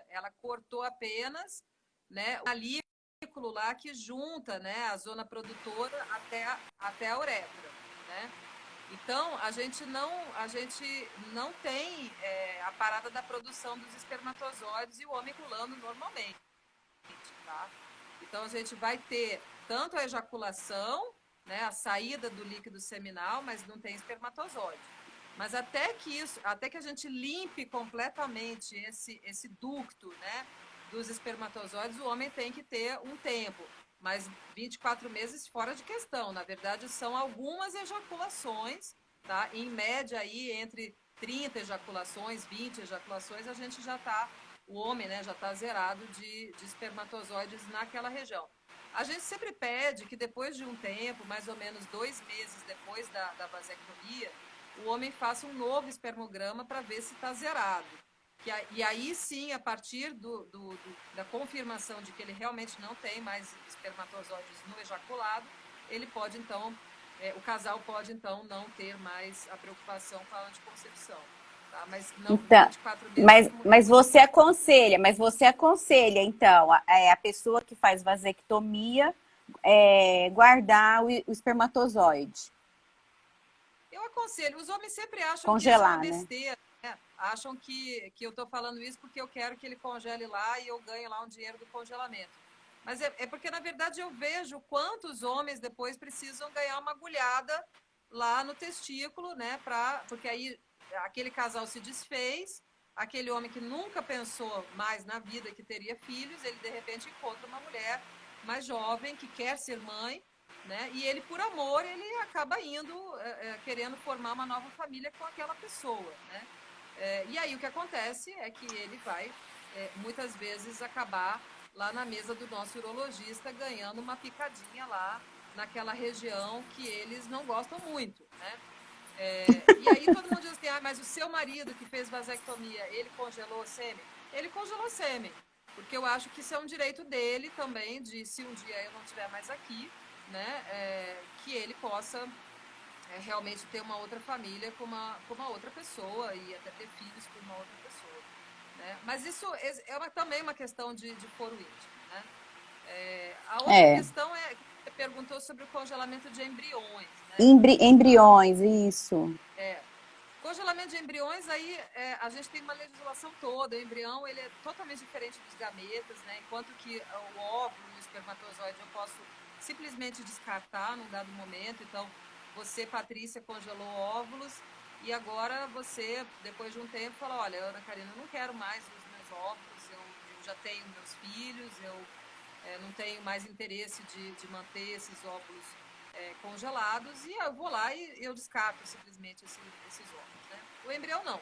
ela cortou apenas, né, o folículo lá que junta, né, a zona produtora até a uretra, né? Então, a gente não tem a parada da produção dos espermatozoides e o homem pulando normalmente, tá? Então, a gente vai ter tanto a ejaculação, né, a saída do líquido seminal, mas não tem espermatozoide. Mas até que a gente limpe completamente esse ducto, né, dos espermatozoides, o homem tem que ter um tempo. Mas 24 meses fora de questão. Na verdade, são algumas ejaculações, tá? Em média, aí, entre 30 ejaculações, 20 ejaculações, a gente já está, o homem, né, já está zerado de espermatozoides naquela região. A gente sempre pede que depois de um tempo, mais ou menos 2 meses depois da vasectomia, o homem faça um novo espermograma para ver se está zerado. E aí sim, a partir da confirmação de que ele realmente não tem mais espermatozoides no ejaculado, ele pode então, o casal pode então não ter mais a preocupação com a anticoncepção. Tá? Mas não Então, 24 meses. mas você aconselha, então, a pessoa que faz vasectomia guardar o espermatozoide. Eu aconselho, os homens sempre acham Congelar, que isso é uma né? besteira, né? Acham que eu estou falando isso porque eu quero que ele congele lá e eu ganho lá um dinheiro do congelamento. Mas é porque, na verdade, eu vejo quantos homens depois precisam ganhar uma agulhada lá no testículo, né? Porque aí aquele casal se desfez, aquele homem que nunca pensou mais na vida que teria filhos, ele de repente encontra uma mulher mais jovem que quer ser mãe, né? E ele, por amor, ele acaba indo, querendo formar uma nova família com aquela pessoa, né? E aí o que acontece é que ele vai, muitas vezes, acabar lá na mesa do nosso urologista ganhando uma picadinha lá naquela região que eles não gostam muito, né? E aí todo mundo diz assim, mas o seu marido que fez vasectomia, ele congelou o sêmen? Ele congelou o sêmen, porque eu acho que isso é um direito dele também, de se um dia eu não estiver mais aqui, né, que ele possa realmente ter uma outra família com uma outra pessoa e até ter filhos com uma outra pessoa. Né? Mas isso também uma questão de foro íntimo. Né? A outra questão é que você perguntou sobre o congelamento de embriões. Né? Embriões, isso. Congelamento de embriões, aí a gente tem uma legislação toda. O embrião ele é totalmente diferente dos gametas, né? Enquanto que o óvulo e o espermatozoide eu posso simplesmente descartar num dado momento. Então, você, Patrícia, congelou óvulos e agora você, depois de um tempo, fala, olha, Ana Karina, eu não quero mais os meus óvulos, eu já tenho meus filhos, eu não tenho mais interesse de manter esses óvulos congelados e eu vou lá e eu descarto simplesmente esses óvulos. Né? O embrião não.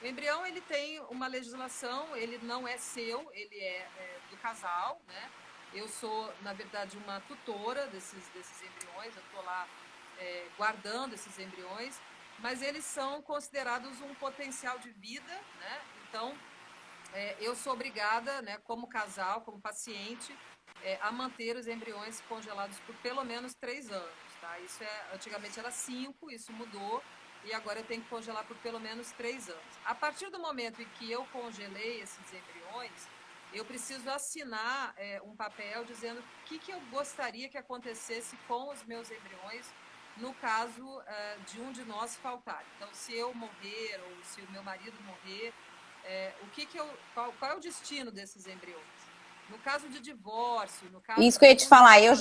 O embrião ele tem uma legislação, ele não é seu, ele é do casal, né? Eu sou, na verdade, uma tutora desses embriões, eu estou lá guardando esses embriões, mas eles são considerados um potencial de vida, né? Então, eu sou obrigada, né, como casal, como paciente, a manter os embriões congelados por pelo menos 3 anos. Tá? Isso antigamente era 5, isso mudou, e agora eu tenho que congelar por pelo menos 3 anos. A partir do momento em que eu congelei esses embriões, eu preciso assinar um papel dizendo o que eu gostaria que acontecesse com os meus embriões no caso de um de nós faltar. Então, se eu morrer ou se o meu marido morrer, qual é o destino desses embriões? No caso de divórcio, no caso Isso que eu ia te falar, eu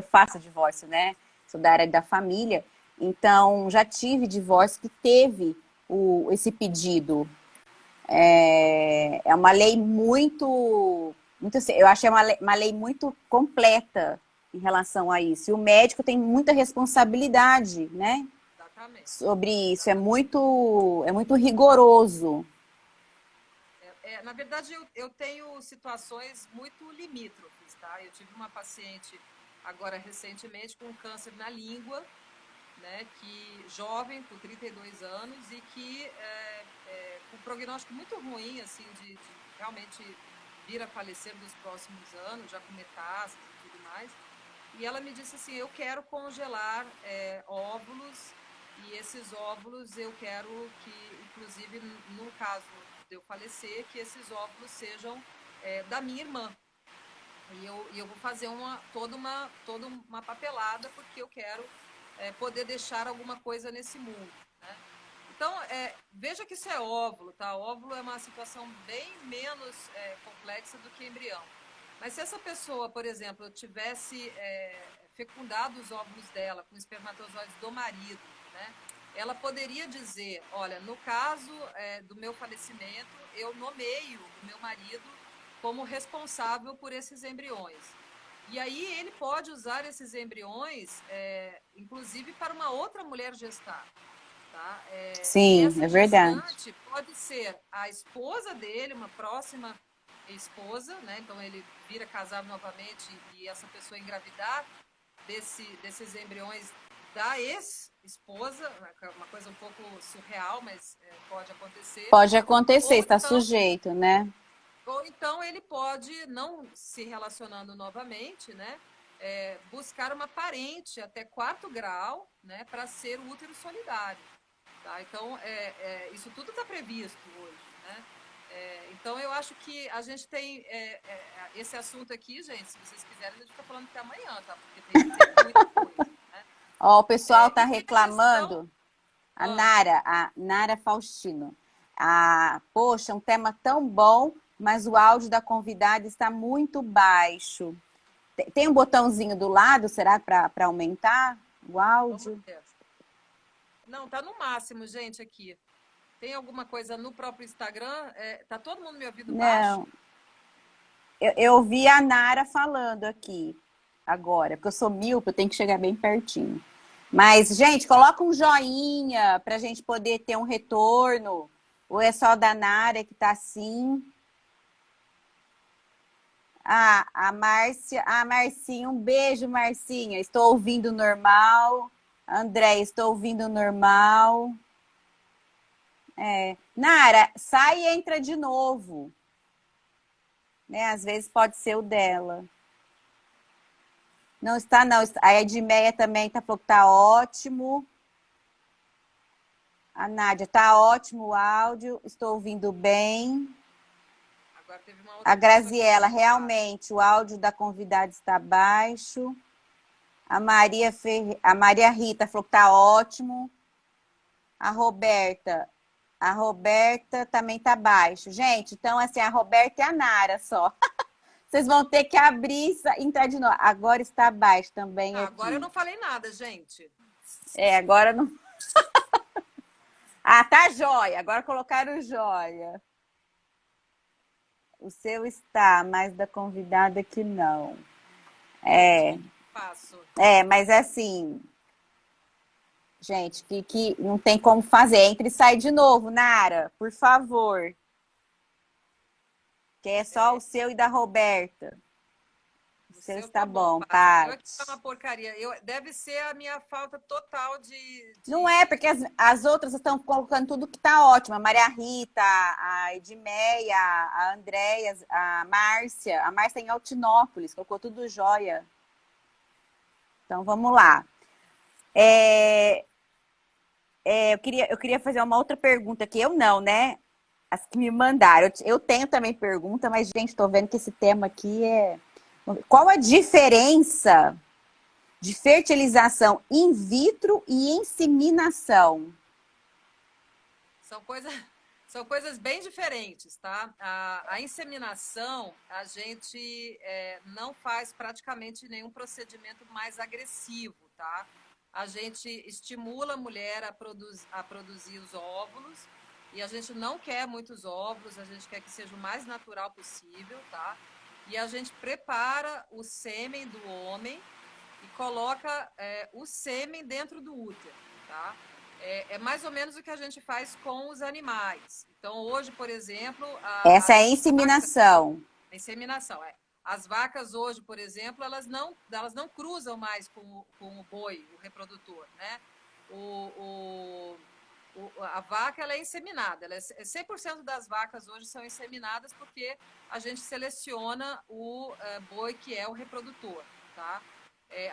faço divórcio, né? Sou da área da família, então já tive divórcio que teve esse pedido. É uma lei muito assim, eu achei uma lei muito completa em relação a isso. E o médico tem muita responsabilidade, né? Exatamente. Sobre isso, é muito rigoroso. Na verdade, eu tenho situações muito limítrofes, tá? Eu tive uma paciente agora recentemente com câncer na língua, né? Que jovem, com 32 anos e que com um prognóstico muito ruim, assim, de realmente vir a falecer nos próximos anos, já com metástases e tudo mais. E ela me disse assim, eu quero congelar óvulos e esses óvulos eu quero que, inclusive, no caso de eu falecer, que esses óvulos sejam da minha irmã. E eu vou fazer toda uma papelada porque eu quero poder deixar alguma coisa nesse mundo. Né? Então, veja que isso é óvulo, tá? Óvulo é uma situação bem menos complexa do que embrião. Mas se essa pessoa, por exemplo, tivesse fecundado os óvulos dela com espermatozoides do marido, né? Ela poderia dizer, olha, no caso do meu falecimento, eu nomeio o meu marido como responsável por esses embriões. E aí ele pode usar esses embriões, inclusive, para uma outra mulher gestar. tá? Sim, Essa é verdade. gestante pode ser a esposa dele, uma próxima esposa, né? Então ele vira casado novamente e essa pessoa engravidar desses embriões da ex-esposa, uma coisa um pouco surreal, mas pode acontecer. Pode acontecer, Ou está então, sujeito, né? ou então ele pode, não se relacionando novamente, né? Buscar uma parente até 4º grau, né? Para ser o útero solidário. Tá? Então, isso tudo está previsto hoje, né? Então, eu acho que a gente tem esse assunto aqui, gente, se vocês quiserem, a gente fica falando até amanhã, tá? Porque tem muita coisa, né? Ó, o pessoal tá Inseminação, reclamando, a Nara Faustino. Poxa, um tema tão bom, mas o áudio da convidada está muito baixo. Tem um botãozinho do lado, será, para aumentar o vamos áudio? ver. Não, tá no máximo, gente, aqui. Tem alguma coisa no próprio Instagram? Tá todo mundo me ouvindo baixo? Não. Eu ouvi a Nara falando aqui agora, porque eu sou míope, eu tenho que chegar bem pertinho. Mas, gente, coloca um joinha para a gente poder ter um retorno. Ou é só da Nara que tá assim? A Márcia. Marcinha, um beijo, Marcinha. Estou ouvindo normal. André, estou ouvindo normal. Nara, sai e entra de novo. Né? Às vezes pode ser o dela. Não está, não. A Edmeia também falou que tá ótimo. A Nádia, tá ótimo o áudio. Estou ouvindo bem. Agora teve uma outra A Graziela, realmente, o áudio da convidada está baixo. A Maria Rita falou que tá ótimo. A Roberta também tá baixo. Gente, então, assim, a Roberta e a Nara só. Vocês vão ter que abrir e entrar de novo. Agora está baixo também aqui. Agora eu não falei nada, gente. Agora não. Tá jóia. Agora colocaram jóia. O seu está, mas da convidada que não. Faço. Mas assim, gente, que não tem como fazer. Entre e sai de novo, Nara, por favor. Que é só o seu e da Roberta. O seu está bom, Paty. É uma porcaria. Deve ser a minha falta total de... Não é, porque as outras estão colocando tudo que tá ótimo. A Maria Rita, a Edmeia, a Andréia, a Márcia. A Márcia em Altinópolis, colocou tudo jóia. Então, vamos lá. Eu queria fazer uma outra pergunta aqui. Eu não, né? As que me mandaram. Eu tenho também pergunta, mas, gente, estou vendo que esse tema aqui é... Qual a diferença de fertilização in vitro e inseminação? São coisas bem diferentes, tá? A inseminação, a gente não faz praticamente nenhum procedimento mais agressivo, tá? A gente estimula a mulher a produzir os óvulos e a gente não quer muitos óvulos, a gente quer que seja o mais natural possível, tá? E a gente prepara o sêmen do homem e coloca o sêmen dentro do útero, tá? É mais ou menos o que a gente faz com os animais. Então, hoje, por exemplo... Essa é a inseminação. A inseminação, As vacas hoje, por exemplo, elas não cruzam mais com o boi, o reprodutor, né? A vaca ela é inseminada. 100% das vacas hoje são inseminadas porque a gente seleciona o boi que é o reprodutor, tá?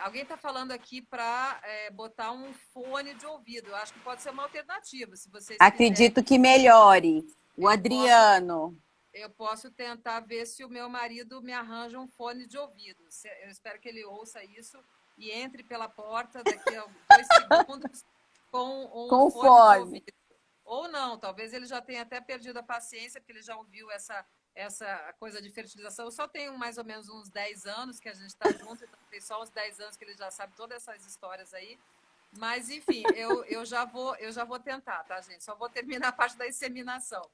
Alguém está falando aqui para botar um fone de ouvido. Eu acho que pode ser uma alternativa, se vocês Acredito que melhore. O Adriano. Eu posso tentar ver se o meu marido me arranja um fone de ouvido. Eu espero que ele ouça isso e entre pela porta daqui a 2 segundos com um fone de ouvido. Ou não, talvez ele já tenha até perdido a paciência, porque ele já ouviu essa coisa de fertilização. Eu só tenho mais ou menos uns 10 anos que a gente está junto, então tem só uns 10 anos que ele já sabe todas essas histórias aí. Mas, enfim, eu já vou tentar, tá, gente? Só vou terminar a parte da inseminação.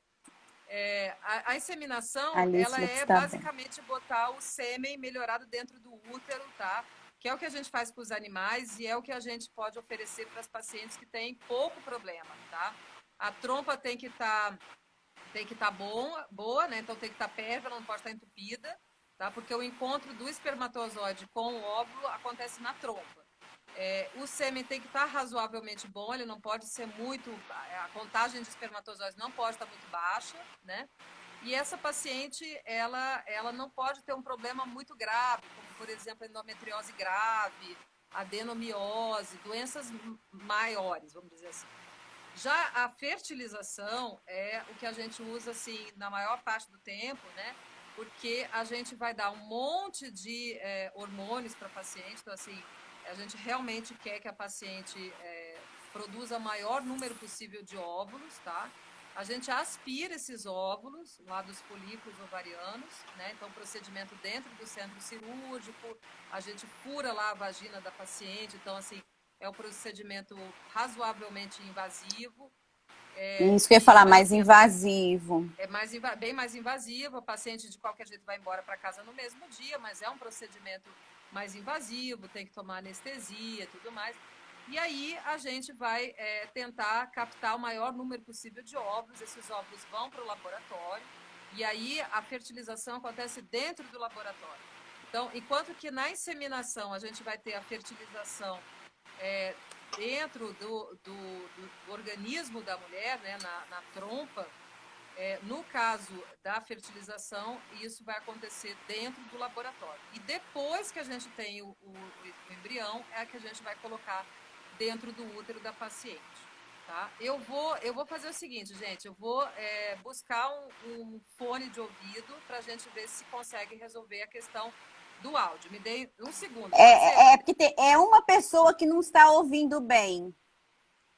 A inseminação, ela é basicamente botar o sêmen melhorado dentro do útero, tá? que é o que a gente faz com os animais e é o que a gente pode oferecer para as pacientes que têm pouco problema, tá? A trompa tem que estar boa, né? Então tem que estar pérvia, não pode estar entupida, tá? Porque o encontro do espermatozoide com o óvulo acontece na trompa. O sêmen tem que estar razoavelmente bom, ele não pode ser muito... A contagem de espermatozoides não pode estar muito baixa, né? E essa paciente, ela não pode ter um problema muito grave, como, por exemplo, endometriose grave, adenomiose, doenças maiores, vamos dizer assim. Já a fertilização é o que a gente usa, assim, na maior parte do tempo, né? Porque a gente vai dar um monte de hormônios para a paciente, então, assim, a gente realmente quer que a paciente produza o maior número possível de óvulos, tá? A gente aspira esses óvulos lá dos folículos ovarianos, né? Então, procedimento dentro do centro cirúrgico, a gente fura lá a vagina da paciente, então, assim, é um procedimento razoavelmente invasivo. Isso que eu ia falar, mais invasivo. Bem mais invasivo, a paciente de qualquer jeito vai embora para casa no mesmo dia, mas é um procedimento mais invasivo, tem que tomar anestesia e tudo mais. E aí a gente vai tentar captar o maior número possível de óvulos, esses óvulos vão para o laboratório, e aí a fertilização acontece dentro do laboratório. Então, enquanto que na inseminação a gente vai ter a fertilização dentro do organismo da mulher, né, na trompa, no caso da fertilização, isso vai acontecer dentro do laboratório. E depois que a gente tem o embrião, é que a gente vai colocar dentro do útero da paciente. Tá? Eu vou fazer o seguinte, gente, eu vou buscar um fone de ouvido para a gente ver se consegue resolver a questão do áudio. Me dê um segundo. Porque é uma pessoa que não está ouvindo bem.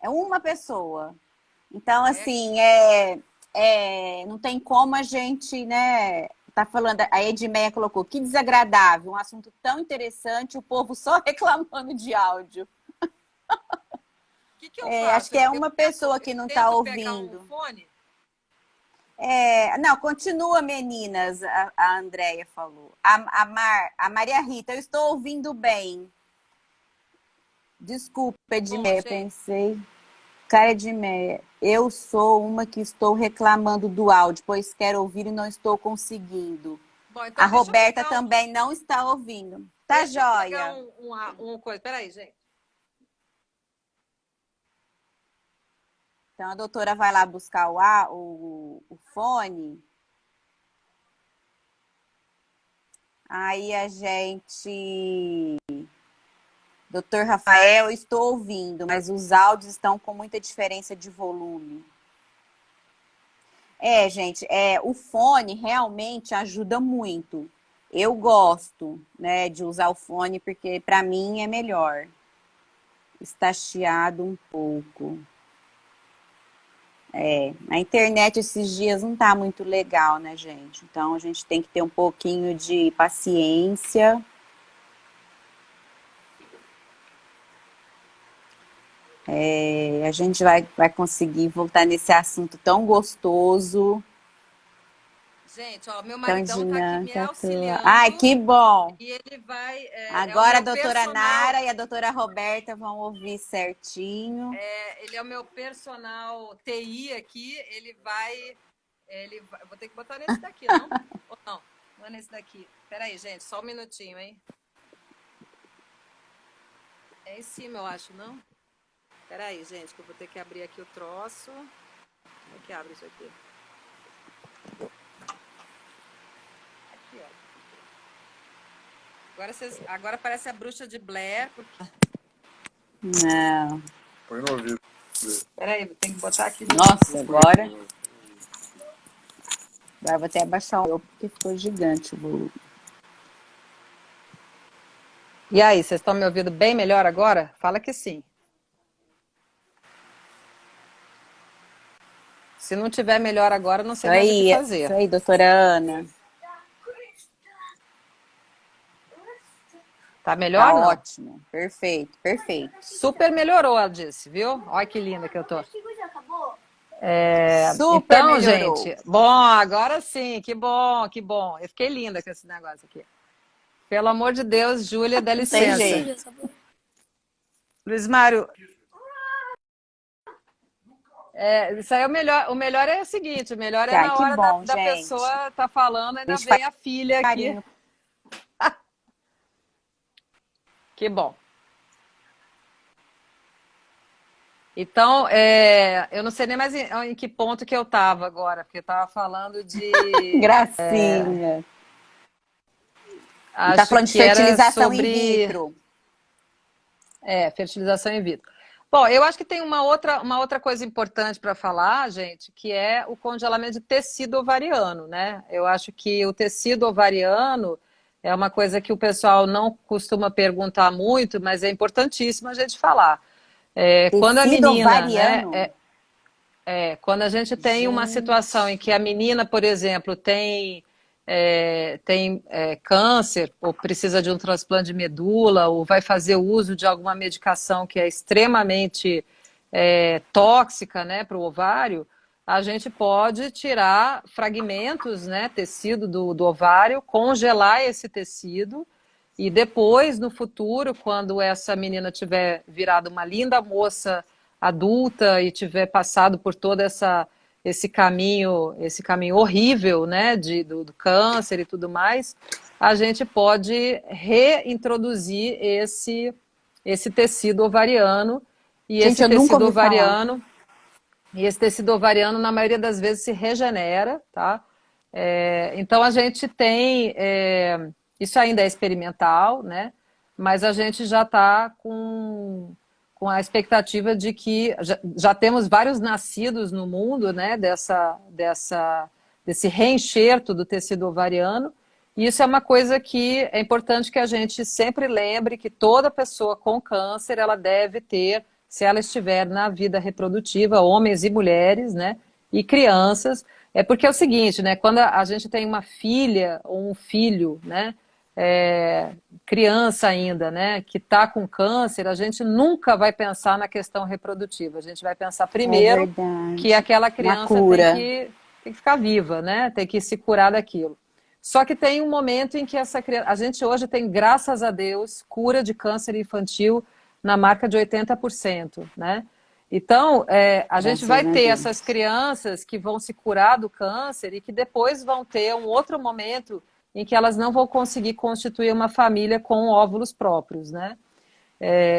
É uma pessoa. Então, assim, não tem como a gente, né? Tá falando, a Edmeia colocou, que desagradável, um assunto tão interessante, o povo só reclamando de áudio. Que eu faço? Acho que é uma pessoa que não está ouvindo. Um fone? Não, continua, meninas, a Andréia falou. A Maria Rita, eu estou ouvindo bem. Desculpa, Edmeia, pensei. Cara, Edmeia, eu sou uma que estou reclamando do áudio, pois quero ouvir e não estou conseguindo. Bom, então a Roberta também não está ouvindo. Tá joia. Coisa. Peraí, gente. Então, a doutora vai lá buscar o fone. Aí a gente... Doutor Rafael, estou ouvindo, mas os áudios estão com muita diferença de volume. Gente, o fone realmente ajuda muito. Eu gosto, né, de usar o fone, porque para mim é melhor. Está chiado um pouco. A internet esses dias não tá muito legal, né, gente? Então, a gente tem que ter um pouquinho de paciência. A gente vai conseguir voltar nesse assunto tão gostoso. Gente, ó, meu maridão tá aqui me auxiliando. Ai, que bom! E ele vai... Agora a doutora Nara e a doutora Roberta vão ouvir certinho. Ele é o meu personal TI aqui, ele vai... Vou ter que botar nesse daqui, não? Ou não? Não é nesse daqui. Peraí, gente, só um minutinho, hein? É em cima, eu acho, não? Peraí, gente, que eu vou ter que abrir aqui o troço. Como é que abre isso aqui? Aqui, ó. Agora parece a bruxa de Blair. Porque... Não. Põe no ouvido. Peraí, tem que botar aqui. Nossa, agora vou até abaixar o meu, porque ficou gigante o volume. E aí, vocês estão me ouvindo bem melhor agora? Fala que sim. Se não tiver melhor agora, não sei mais o que fazer. Isso aí, doutora Ana. Tá melhor? Tá ótimo. Perfeito, perfeito. Super melhorou, ela disse, viu? Olha que linda que eu tô. Super então, melhorou. gente, bom, agora sim, que bom, que bom. Eu fiquei linda com esse negócio aqui. Pelo amor de Deus, Júlia, dá Tem licença. jeito. Luiz Mário, Isso aí é o melhor é o seguinte, o melhor é Ai, na que hora bom, da gente. pessoa tá falando, ainda Deixa vem a filha aqui. carinho. Que bom. Então, eu não sei nem mais em que ponto que eu estava agora, porque eu estava falando de... Gracinha. Tá Acho falando de que era fertilização in sobre... vitro. fertilização in vitro. Bom, eu acho que tem uma outra coisa importante para falar, gente, que é o congelamento de tecido ovariano, né? Eu acho que o tecido ovariano é uma coisa que o pessoal não costuma perguntar muito, mas é importantíssimo a gente falar. Quando a Tecido menina, ovariano. né, quando a gente tem uma situação em que a menina, por exemplo, tem câncer, ou precisa de um transplante de medula, ou vai fazer uso de alguma medicação que é extremamente tóxica, né, para o ovário, a gente pode tirar fragmentos, né, tecido do ovário, congelar esse tecido, e depois, no futuro, quando essa menina tiver virado uma linda moça adulta e tiver passado por todo esse caminho horrível, né, do câncer e tudo mais, a gente pode reintroduzir esse tecido ovariano. E Gente, eu nunca ouvi falar. esse tecido ovariano, na maioria das vezes, se regenera, tá? Então, a gente tem... isso ainda é experimental, né? Mas a gente já está com a expectativa de que já temos vários nascidos no mundo, né, desse reenxerto do tecido ovariano, e isso é uma coisa que é importante que a gente sempre lembre que toda pessoa com câncer, ela deve ter, se ela estiver na vida reprodutiva, homens e mulheres, né, e crianças, porque é o seguinte, né, quando a gente tem uma filha ou um filho, né, criança ainda, né, que está com câncer, a gente nunca vai pensar na questão reprodutiva. A gente vai pensar primeiro que aquela criança tem que ficar viva, né, tem que se curar daquilo. Só que tem um momento em que essa criança... A gente hoje tem, graças a Deus, cura de câncer infantil na marca de 80%, né? Então, a gente vai ter essas crianças que vão se curar do câncer e que depois vão ter um outro momento em que elas não vão conseguir constituir uma família com óvulos próprios, né?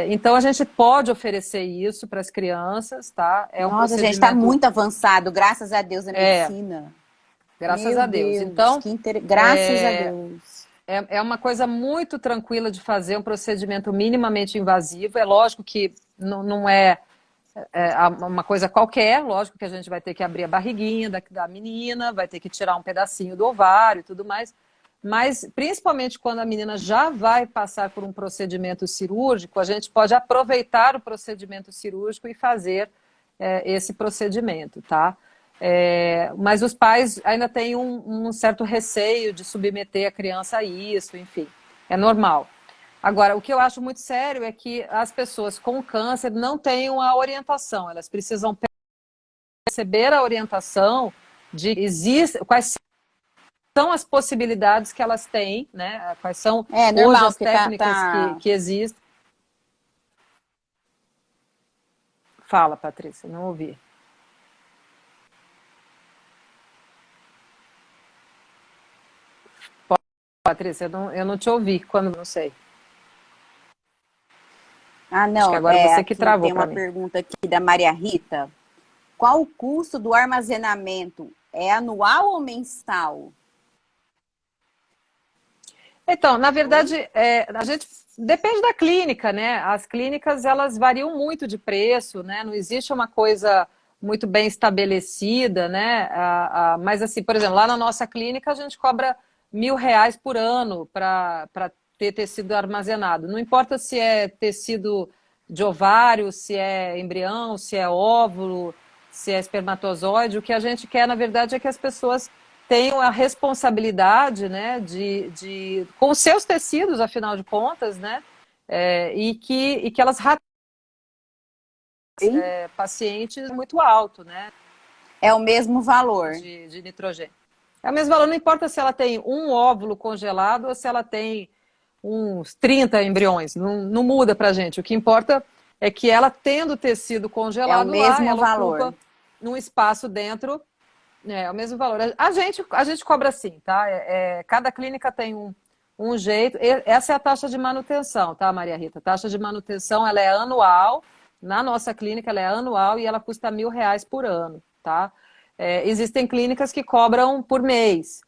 Então, a gente pode oferecer isso para as crianças, tá? Nossa, gente, está muito avançado, graças a Deus, na medicina. Graças a Deus. Então, graças a Deus. É uma coisa muito tranquila de fazer, um procedimento minimamente invasivo. É lógico que não é uma coisa qualquer, lógico que a gente vai ter que abrir a barriguinha da menina, vai ter que tirar um pedacinho do ovário e tudo mais. Mas, principalmente quando a menina já vai passar por um procedimento cirúrgico, a gente pode aproveitar o procedimento cirúrgico e fazer esse procedimento, tá? Mas os pais ainda têm um certo receio de submeter a criança a isso, enfim, é normal. Agora, o que eu acho muito sério é que as pessoas com câncer não tenham a orientação, elas precisam receber a orientação de quais são as possibilidades que elas têm, né? Quais são hoje as técnicas que existem. Fala, Patrícia, não ouvi. Patrícia, eu não te ouvi quando não sei. Não, acho que agora você que travou. Tem uma pergunta aqui da Maria Rita. Qual o custo do armazenamento? É anual ou mensal? Então, na verdade, a gente depende da clínica, né? As clínicas, elas variam muito de preço, né? Não existe uma coisa muito bem estabelecida, né? Mas assim, por exemplo, lá na nossa clínica a gente cobra R$1.000 por ano para ter tecido armazenado. Não importa se é tecido de ovário, se é embrião, se é óvulo, se é espermatozoide. O que a gente quer, na verdade, é que as pessoas tenham a responsabilidade, né, com os seus tecidos, afinal de contas, né, e que elas pacientes muito alto, né? É o mesmo valor. De nitrogênio. É o mesmo valor, não importa se ela tem um óvulo congelado ou se ela tem uns 30 embriões, não muda pra gente. O que importa é que ela, tendo o tecido congelado lá, ela valor. ocupa num espaço dentro, é o mesmo valor. A gente cobra assim, tá? Cada clínica tem um jeito. Essa é a taxa de manutenção, tá, Maria Rita? A taxa de manutenção, ela é anual. Na nossa clínica, ela é anual e ela custa R$1.000 por ano, tá? Existem clínicas que cobram por mês.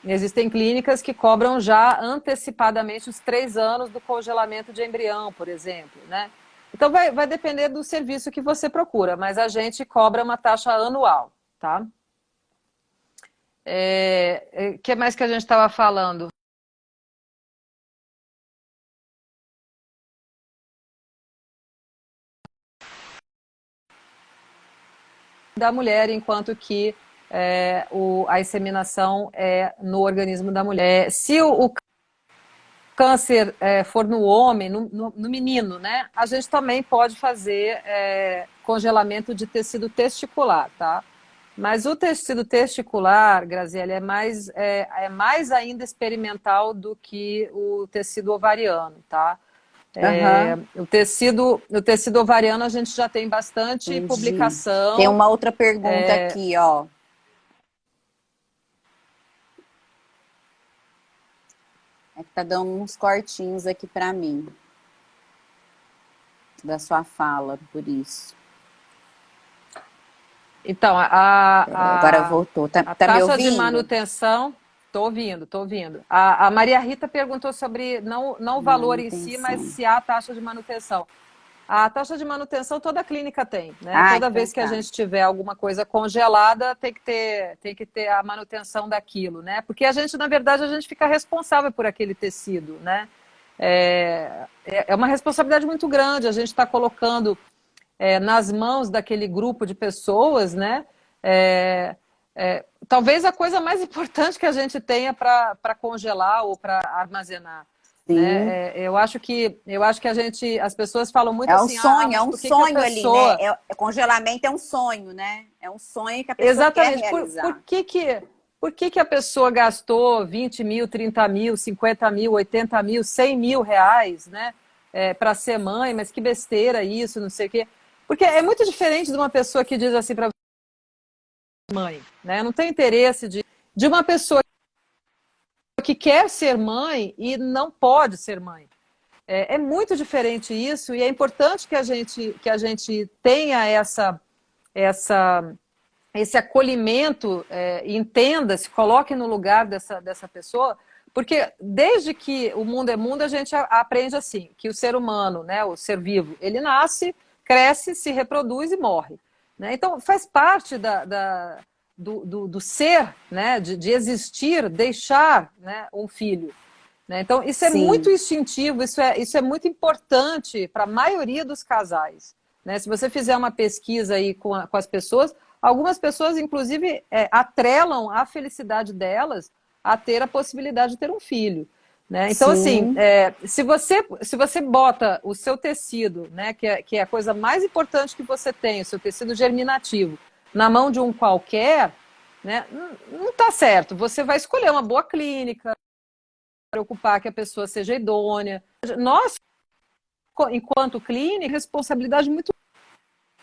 Existem clínicas que cobram já antecipadamente os 3 anos do congelamento de embrião, por exemplo, né? Então, vai depender do serviço que você procura, mas a gente cobra uma taxa anual, tá? O que mais que a gente estava falando? Da mulher, enquanto que a inseminação é no organismo da mulher. Se o câncer for no homem, no menino, né, a gente também pode fazer congelamento de tecido testicular, tá? Mas o tecido testicular, Graziele, é mais ainda experimental do que o tecido ovariano, tá? O tecido ovariano a gente já tem bastante Entendi. publicação. Tem uma outra pergunta aqui, ó. É que tá dando uns cortinhos aqui para mim da sua fala, por isso. Então, agora voltou. Tá me ouvindo? Taxa de manutenção. Tô ouvindo. A Maria Rita perguntou sobre não o valor em si, mas se há taxa de manutenção. A taxa de manutenção toda clínica tem, né? Toda vez que a gente tiver alguma coisa congelada, tem que ter a manutenção daquilo, né? Porque na verdade, a gente fica responsável por aquele tecido, né? É uma responsabilidade muito grande. A gente está colocando nas mãos daquele grupo de pessoas, né? Talvez a coisa mais importante que a gente tenha para congelar ou para armazenar. Né? Eu acho que as pessoas falam muito assim... É um sonho ali, né? Congelamento é um sonho, né? É um sonho que a pessoa quer realizar. Por que a pessoa gastou 20 mil, 30 mil, 50 mil, 80 mil, 100 mil reais, né? Para ser mãe, mas que besteira isso, não sei o quê. Porque é muito diferente de uma pessoa que diz assim para mãe, né? Não tem interesse de uma pessoa que quer ser mãe e não pode ser mãe. É muito diferente isso e é importante que a gente tenha esse acolhimento, entenda, se coloque no lugar dessa pessoa, porque desde que o mundo é mundo, a gente aprende assim, que o ser humano, né, o ser vivo, ele nasce, cresce, se reproduz e morre. Né? Então, faz parte do ser, né, de existir, deixar, né, um filho. Né? Então, isso é muito instintivo, isso é muito importante para a maioria dos casais. Né? Se você fizer uma pesquisa aí com as pessoas, algumas pessoas, inclusive, atrelam a felicidade delas a ter a possibilidade de ter um filho. Né? Então, assim, se você bota o seu tecido, né, que é a coisa mais importante que você tem, o seu tecido germinativo, na mão de um qualquer, né, não está certo. Você vai escolher uma boa clínica, preocupar que a pessoa seja idônea. Nós, enquanto clínica, responsabilidade muito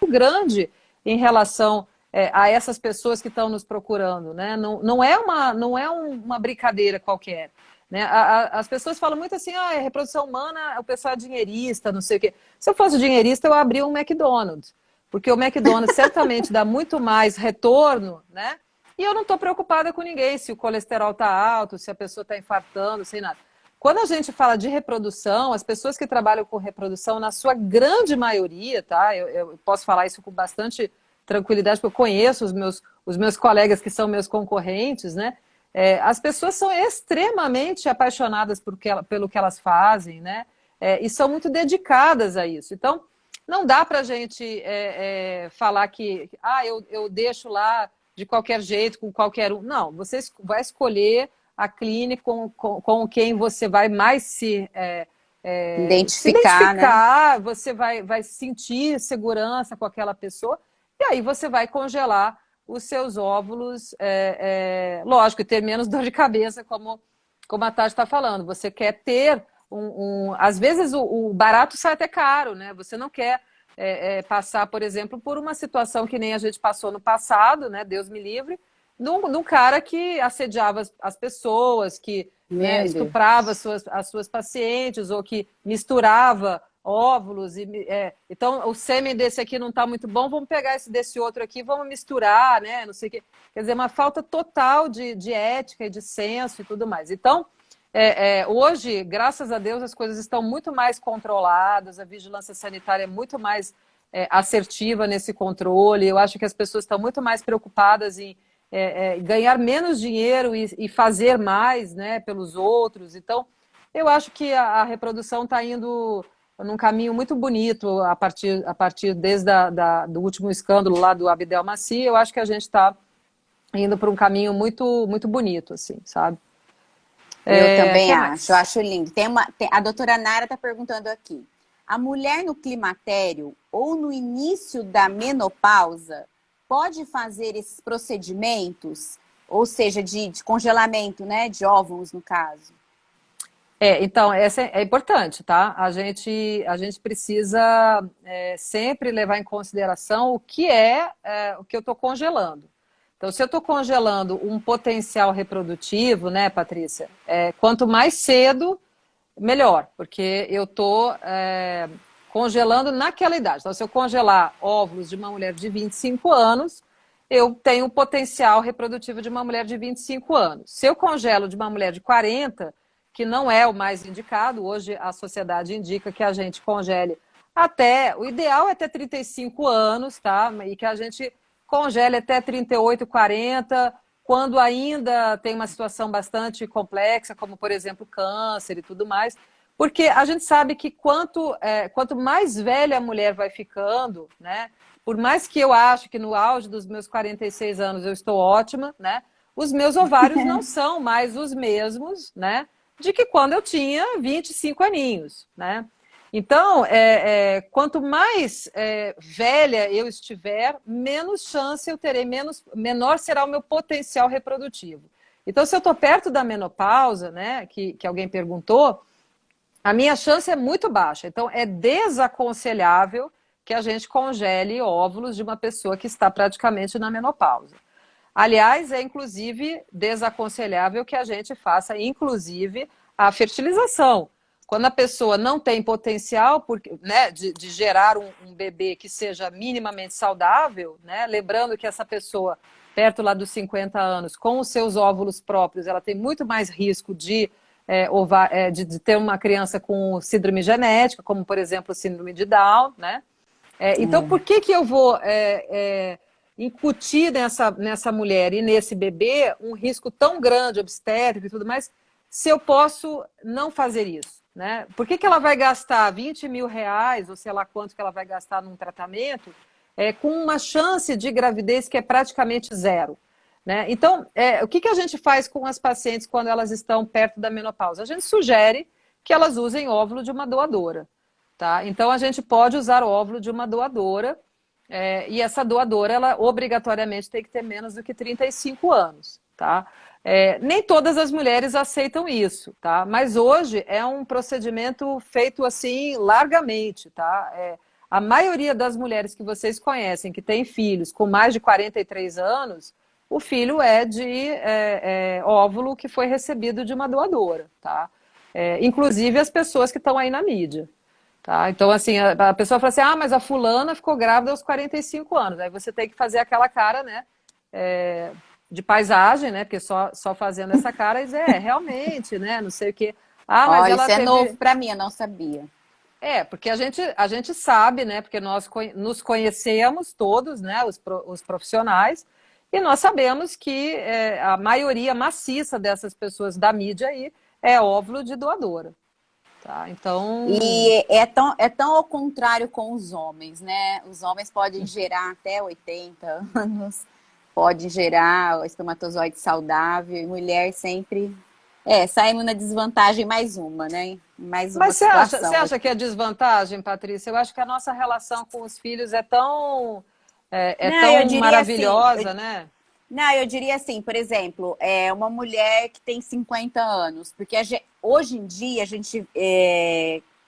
grande em relação a essas pessoas que estão nos procurando. Né? Não é uma brincadeira qualquer. Né? As pessoas falam muito assim, reprodução humana, o pessoal é dinheirista, não sei o quê. Se eu fosse dinheirista, eu abria um McDonald's. Porque o McDonald's certamente dá muito mais retorno, né? E eu não estou preocupada com ninguém, se o colesterol está alto, se a pessoa está infartando, sem nada. Quando a gente fala de reprodução, as pessoas que trabalham com reprodução, na sua grande maioria, tá? Eu posso falar isso com bastante tranquilidade, porque eu conheço os meus colegas que são meus concorrentes, né? As pessoas são extremamente apaixonadas pelo que elas fazem, né? E são muito dedicadas a isso. Então, não dá para a gente falar que eu deixo lá de qualquer jeito, com qualquer um. Não, você vai escolher a clínica com quem você vai mais se identificar, né? Você vai sentir segurança com aquela pessoa e aí você vai congelar os seus óvulos, lógico, e ter menos dor de cabeça, como a Tati está falando. Você quer ter às vezes o barato sai até caro, né? Você não quer passar, por exemplo, por uma situação que nem a gente passou no passado, né? Deus me livre, de um cara que assediava as pessoas, que né, estuprava as suas pacientes, ou que misturava óvulos. Então, o sêmen desse aqui não está muito bom, vamos pegar esse desse outro aqui, vamos misturar, né? Não sei o quê. Quer dizer, uma falta total de ética e de senso e tudo mais. Então, hoje, graças a Deus, as coisas estão muito mais controladas, a vigilância sanitária é muito mais assertiva nesse controle. Eu acho que as pessoas estão muito mais preocupadas em ganhar menos dinheiro e fazer mais, né, pelos outros. Então, eu acho que a reprodução está indo num caminho muito bonito a partir desde do último escândalo lá do Abdel Maci. Eu acho que a gente está indo para um caminho muito, muito bonito, assim, sabe? Eu também acho, eu acho lindo. A doutora Nara está perguntando aqui, a mulher no climatério ou no início da menopausa pode fazer esses procedimentos, ou seja, de congelamento, né, de óvulos, no caso? Então, essa é importante, tá? A gente precisa sempre levar em consideração o que o que eu estou congelando. Então, se eu estou congelando um potencial reprodutivo, né, Patrícia, quanto mais cedo, melhor, porque eu estou congelando naquela idade. Então, se eu congelar óvulos de uma mulher de 25 anos, eu tenho o potencial reprodutivo de uma mulher de 25 anos. Se eu congelo de uma mulher de 40, que não é o mais indicado, hoje a sociedade indica que a gente congele o ideal é até 35 anos, tá? E que a gente congele até 38, 40, quando ainda tem uma situação bastante complexa, como, por exemplo, câncer e tudo mais, porque a gente sabe que quanto mais velha a mulher vai ficando, né, por mais que eu acho que no auge dos meus 46 anos eu estou ótima, né, os meus ovários não são mais os mesmos, né, de que quando eu tinha 25 aninhos, né. Então, quanto mais velha eu estiver, menos chance eu terei, menor será o meu potencial reprodutivo. Então, se eu estou perto da menopausa, né, que alguém perguntou, a minha chance é muito baixa. Então, é desaconselhável que a gente congele óvulos de uma pessoa que está praticamente na menopausa. Aliás, é inclusive desaconselhável que a gente faça, inclusive, a fertilização. Quando a pessoa não tem potencial né, de gerar um bebê que seja minimamente saudável, né, lembrando que essa pessoa, perto lá dos 50 anos, com os seus óvulos próprios, ela tem muito mais risco de ter uma criança com síndrome genética, como, por exemplo, síndrome de Down, né? Então, por que eu vou incutir nessa mulher e nesse bebê um risco tão grande, obstétrico e tudo mais, se eu posso não fazer isso? Né? Por que ela vai gastar 20 mil reais, ou sei lá quanto que ela vai gastar num tratamento, com uma chance de gravidez que é praticamente zero? Né? Então, o que a gente faz com as pacientes quando elas estão perto da menopausa? A gente sugere que elas usem óvulo de uma doadora. Tá? Então, a gente pode usar o óvulo de uma doadora, e essa doadora, ela obrigatoriamente tem que ter menos do que 35 anos. Tá? Nem todas as mulheres aceitam isso, tá? Mas hoje é um procedimento feito assim largamente, tá? A maioria das mulheres que vocês conhecem que têm filhos com mais de 43 anos, o filho é de óvulo que foi recebido de uma doadora, tá? Inclusive as pessoas que estão aí na mídia. Tá? Então, assim, a pessoa fala assim, mas a fulana ficou grávida aos 45 anos. Aí você tem que fazer aquela cara, né? De paisagem, né? Porque só fazendo essa cara, e dizer, realmente, né? Não sei o quê. Mas ela isso é novo para mim, eu não sabia. Porque a gente sabe, né? Porque nós nos conhecemos todos, né? Os profissionais, e nós sabemos que a maioria maciça dessas pessoas da mídia aí é óvulo de doadora. Tá? Então... E é tão ao contrário com os homens, né? Os homens podem gerar até 80 anos, pode gerar o espermatozoide saudável, e mulher sempre... saímos na desvantagem mais uma, né? Mais uma situação. Mas você acha que é desvantagem, Patrícia? Eu acho que a nossa relação com os filhos é tão Não, maravilhosa, assim, né? Não, eu diria assim, por exemplo, uma mulher que tem 50 anos, porque hoje em dia a gente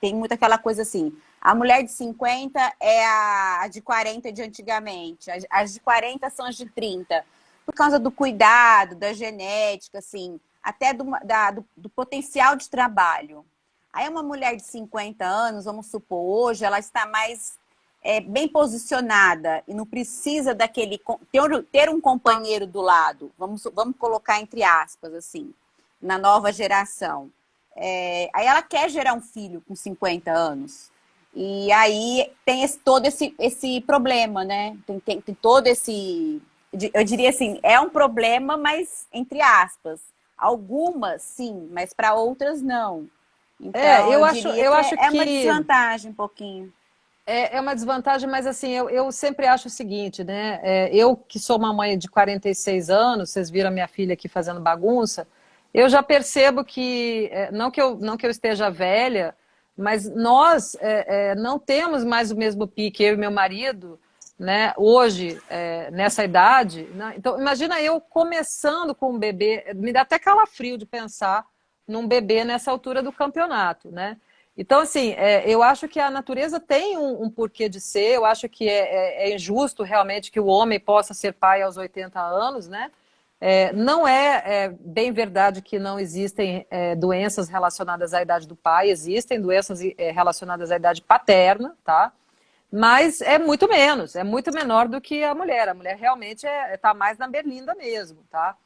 tem muito aquela coisa assim, a mulher de 50 é a de 40 de antigamente, as de 40 são as de 30, por causa do cuidado, da genética, assim, até do potencial de trabalho. Aí uma mulher de 50 anos, vamos supor, hoje ela está mais bem posicionada e não precisa ter um companheiro do lado, vamos colocar entre aspas, assim, na nova geração. Aí ela quer gerar um filho com 50 anos. E aí tem todo esse problema, né? Tem todo esse... Eu diria assim, é um problema, mas entre aspas. Algumas, sim, mas para outras, não. Então, eu diria acho que é uma que desvantagem um pouquinho. é uma desvantagem, mas assim, eu sempre acho o seguinte, né? Eu que sou uma mãe de 46 anos, vocês viram a minha filha aqui fazendo bagunça, eu já percebo que, não que eu esteja velha, mas nós não temos mais o mesmo pique, eu e meu marido, né? Hoje, nessa idade, né? Então imagina eu começando com um bebê, me dá até calafrio de pensar num bebê nessa altura do campeonato, né? Então, assim, eu acho que a natureza tem um porquê de ser, eu acho que é injusto realmente que o homem possa ser pai aos 80 anos, né? Não é bem verdade que não existem doenças relacionadas à idade do pai, existem doenças relacionadas à idade paterna, tá? Mas é muito menor do que a mulher. A mulher realmente está mais na berlinda mesmo, tá?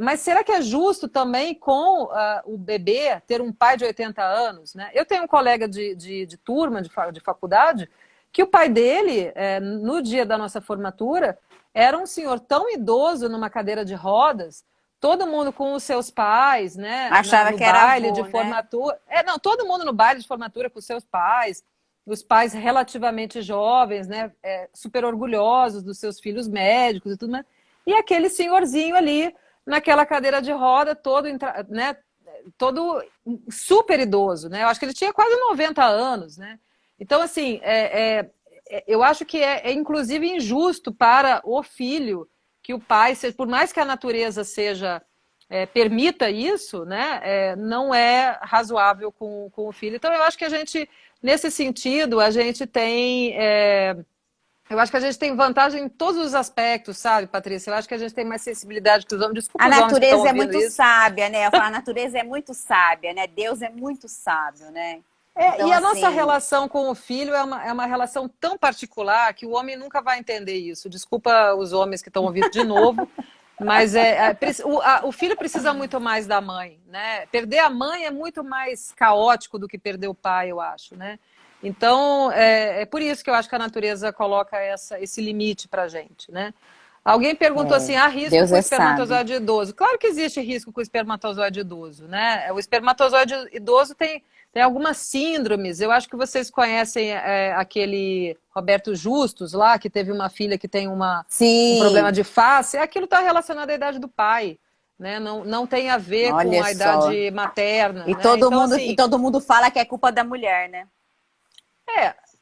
Mas será que é justo também com o bebê ter um pai de 80 anos? Né? Eu tenho um colega de turma, de faculdade, que o pai dele, no dia da nossa formatura, era um senhor tão idoso numa cadeira de rodas, todo mundo com os seus pais, né, Achava no que era baile avô, de né? formatura. Não, todo mundo no baile de formatura com os seus pais, os pais relativamente jovens, né, super orgulhosos dos seus filhos médicos e tudo mais. E aquele senhorzinho ali naquela cadeira de roda, né, todo super idoso, né? Eu acho que ele tinha quase 90 anos, né? Então, assim, eu acho que inclusive injusto para o filho que o pai, por mais que a natureza seja permita isso, né? Não é razoável com o filho. Então, eu acho que a gente, nesse sentido, a gente tem eu acho que a gente tem vantagem em todos os aspectos, sabe, Patrícia? Eu acho que a gente tem mais sensibilidade que os homens. Desculpa A os homens que estão natureza é ouvindo muito isso. sábia, né? Eu falo, a natureza é muito sábia, né? Deus é muito sábio, né? Então, E a nossa assim, relação com o filho é uma relação tão particular que o homem nunca vai entender isso. Desculpa os homens que estão ouvindo de novo, mas o filho precisa muito mais da mãe, né? Perder a mãe é muito mais caótico do que perder o pai, eu acho, né? Então, é por isso que eu acho que a natureza coloca esse limite para a gente, né? Alguém perguntou assim, há risco Deus com o é sábio. espermatozoide idoso? Claro que existe risco com o espermatozoide idoso, né? O espermatozoide idoso tem algumas síndromes. Eu acho que vocês conhecem aquele Roberto Justus lá, que teve uma filha que tem um problema Sim, de face. Aquilo está relacionado à idade do pai, né? Não tem a ver com olha a só. idade materna, E né? todo Então, mundo, e assim, todo mundo fala que é culpa da mulher, né?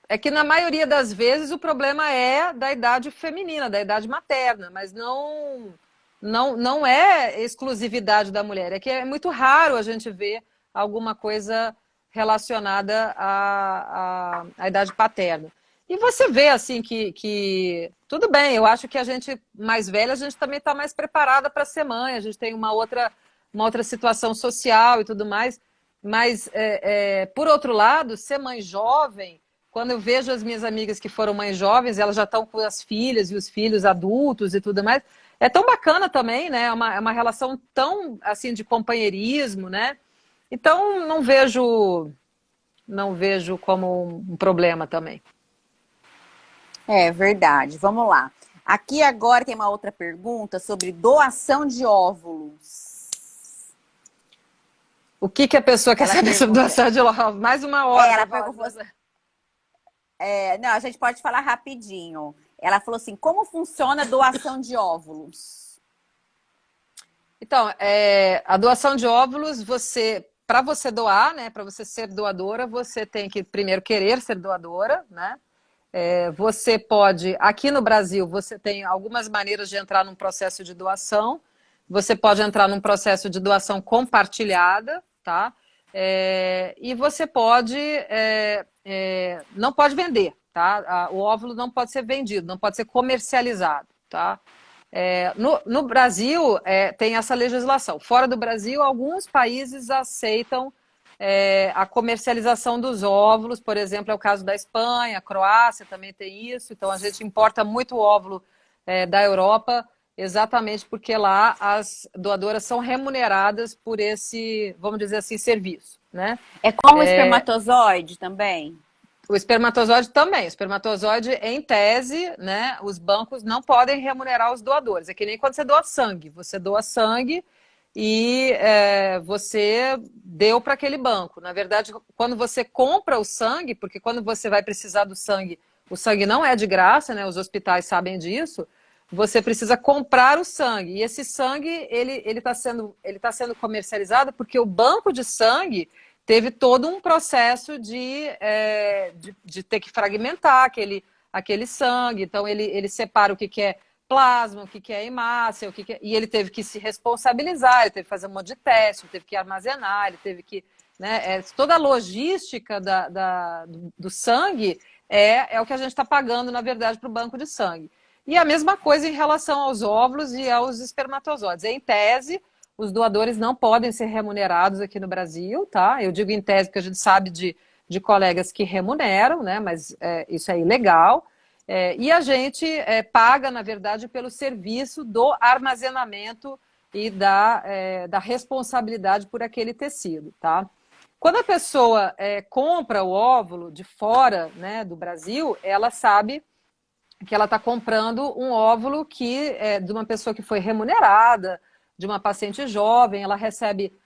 é que na maioria das vezes o problema é da idade feminina, da idade materna, mas não é exclusividade da mulher. É que é muito raro a gente ver alguma coisa relacionada à idade paterna. E você vê assim que tudo bem, eu acho que a gente mais velha, a gente também está mais preparada para ser mãe, a gente tem uma outra situação social e tudo mais. Mas, por outro lado, ser mãe jovem, quando eu vejo as minhas amigas que foram mães jovens, elas já estão com as filhas e os filhos adultos e tudo mais, é tão bacana também, né? É uma relação tão, assim, de companheirismo, né? Então, não vejo como um problema também. É verdade. Vamos lá. Aqui agora tem uma outra pergunta sobre doação de óvulos. O que a pessoa quer Ela saber sobre pergunta. doação de óvulos? Mais uma hora. Ela pra falar de perguntou. doação. Não, a gente pode falar rapidinho. Ela falou assim: como funciona a doação de óvulos? Então, a doação de óvulos, para você doar, né, para você ser doadora, você tem que primeiro querer ser doadora, né? Você pode, aqui no Brasil, você tem algumas maneiras de entrar num processo de doação. Você pode entrar num processo de doação compartilhada, tá? E você pode, não pode vender, tá? O óvulo não pode ser vendido, não pode ser comercializado, tá? No Brasil, tem essa legislação. Fora do Brasil, alguns países aceitam a comercialização dos óvulos, por exemplo, é o caso da Espanha, a Croácia também tem isso, então a gente importa muito óvulo da Europa, exatamente porque lá as doadoras são remuneradas por esse, vamos dizer assim, serviço, né? É como o espermatozoide também? O espermatozoide também. O espermatozoide, em tese, né, os bancos não podem remunerar os doadores. É que nem quando você doa sangue. Você doa sangue e você deu para aquele banco. Na verdade, quando você compra o sangue, porque quando você vai precisar do sangue, o sangue não é de graça, né? Os hospitais sabem disso. Você precisa comprar o sangue. E esse sangue, ele tá sendo comercializado porque o banco de sangue teve todo um processo de ter que fragmentar aquele sangue. Então, ele separa o que é plasma, o que é hemácia, e ele teve que se responsabilizar, ele teve que fazer um monte de teste, ele teve que armazenar, ele teve que... Né, toda a logística do sangue é o que a gente está pagando, na verdade, para o banco de sangue. E a mesma coisa em relação aos óvulos e aos espermatozoides. Em tese, os doadores não podem ser remunerados aqui no Brasil, tá? Eu digo em tese porque a gente sabe de colegas que remuneram, né? Mas isso é ilegal. E a gente paga, na verdade, pelo serviço do armazenamento e da responsabilidade por aquele tecido, tá? Quando a pessoa compra o óvulo de fora, né, do Brasil, ela sabe que ela está comprando um óvulo que é de uma pessoa que foi remunerada, de uma paciente jovem, ela recebe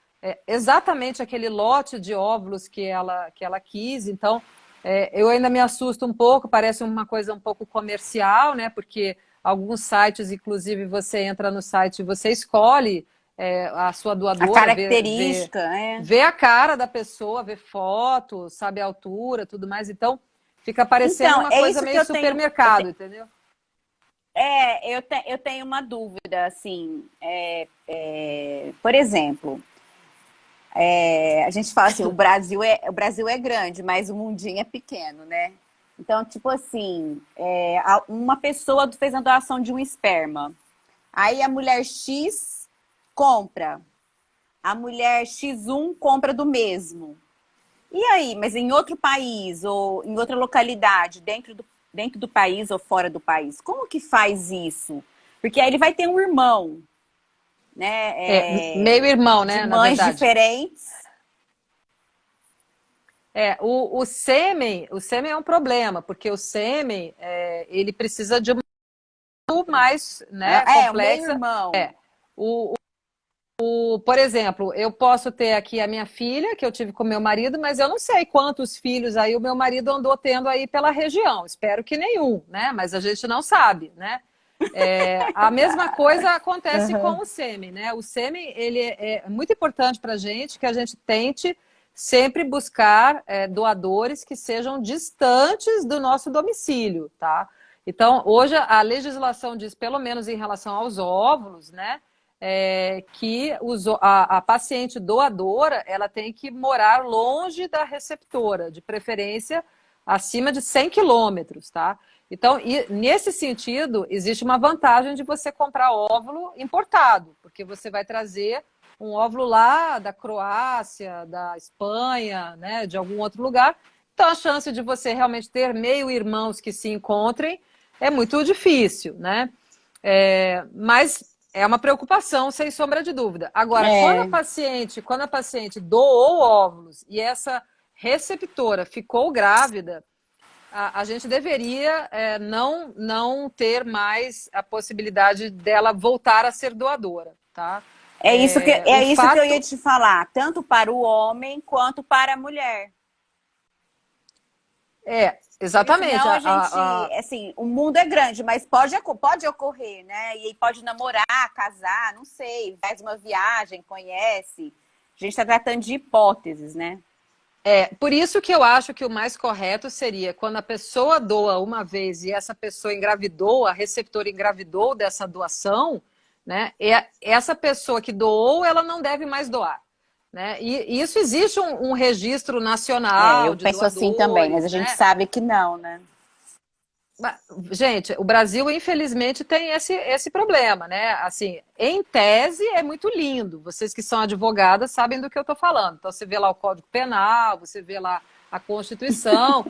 exatamente aquele lote de óvulos que ela quis. Então, eu ainda me assusto um pouco, parece uma coisa um pouco comercial, né? Porque alguns sites, inclusive, você entra no site e você escolhe a sua doadora. A característica, vê a cara da pessoa, vê foto, sabe a altura, tudo mais. Então, fica parecendo uma coisa meio supermercado, entendeu? Eu tenho uma dúvida, assim, por exemplo, a gente fala assim, o Brasil é grande, mas o mundinho é pequeno, né? Então, tipo assim, uma pessoa fez a doação de um esperma, aí a mulher X compra, a mulher X1 compra do mesmo. E aí, mas em outro país ou em outra localidade, dentro do país ou fora do país, como que faz isso? Porque aí ele vai ter um irmão, né? Meio irmão, né? De na mães verdade. diferentes. O sêmen é um problema, porque o sêmen ele precisa de uma mais, né, complexa. O meio irmão. Por exemplo, eu posso ter aqui a minha filha, que eu tive com meu marido, mas eu não sei quantos filhos aí o meu marido andou tendo aí pela região. Espero que nenhum, né? Mas a gente não sabe, né? A mesma coisa acontece com o sêmen, né? O sêmen, ele é muito importante para a gente que a gente tente sempre buscar doadores que sejam distantes do nosso domicílio, tá? Então, hoje a legislação diz, pelo menos em relação aos óvulos, né? Que a paciente doadora ela tem que morar longe da receptora, de preferência acima de 100 quilômetros, tá? Então, nesse sentido, existe uma vantagem de você comprar óvulo importado, porque você vai trazer um óvulo lá da Croácia, da Espanha, né, de algum outro lugar. Então, a chance de você realmente ter meio-irmãos que se encontrem é muito difícil, né? Mas é uma preocupação, sem sombra de dúvida. Agora, quando a paciente doou óvulos e essa receptora ficou grávida, a gente deveria não ter mais a possibilidade dela voltar a ser doadora, tá? É isso que eu ia te falar, tanto para o homem quanto para a mulher. Exatamente. Senão assim, o mundo é grande, mas pode ocorrer, né? E aí pode namorar, casar, não sei, faz uma viagem, conhece. A gente está tratando de hipóteses, né? Por isso que eu acho que o mais correto seria quando a pessoa doa uma vez e essa pessoa engravidou, a receptora engravidou dessa doação, né? Essa pessoa que doou, ela não deve mais doar, né? E isso existe um registro nacional Eu de penso assim também, mas doadores, a gente né? sabe que não, né? Gente, o Brasil, infelizmente, tem esse problema, né? Assim, em tese, é muito lindo. Vocês que são advogadas sabem do que eu estou falando. Então, você vê lá o Código Penal, você vê lá a Constituição,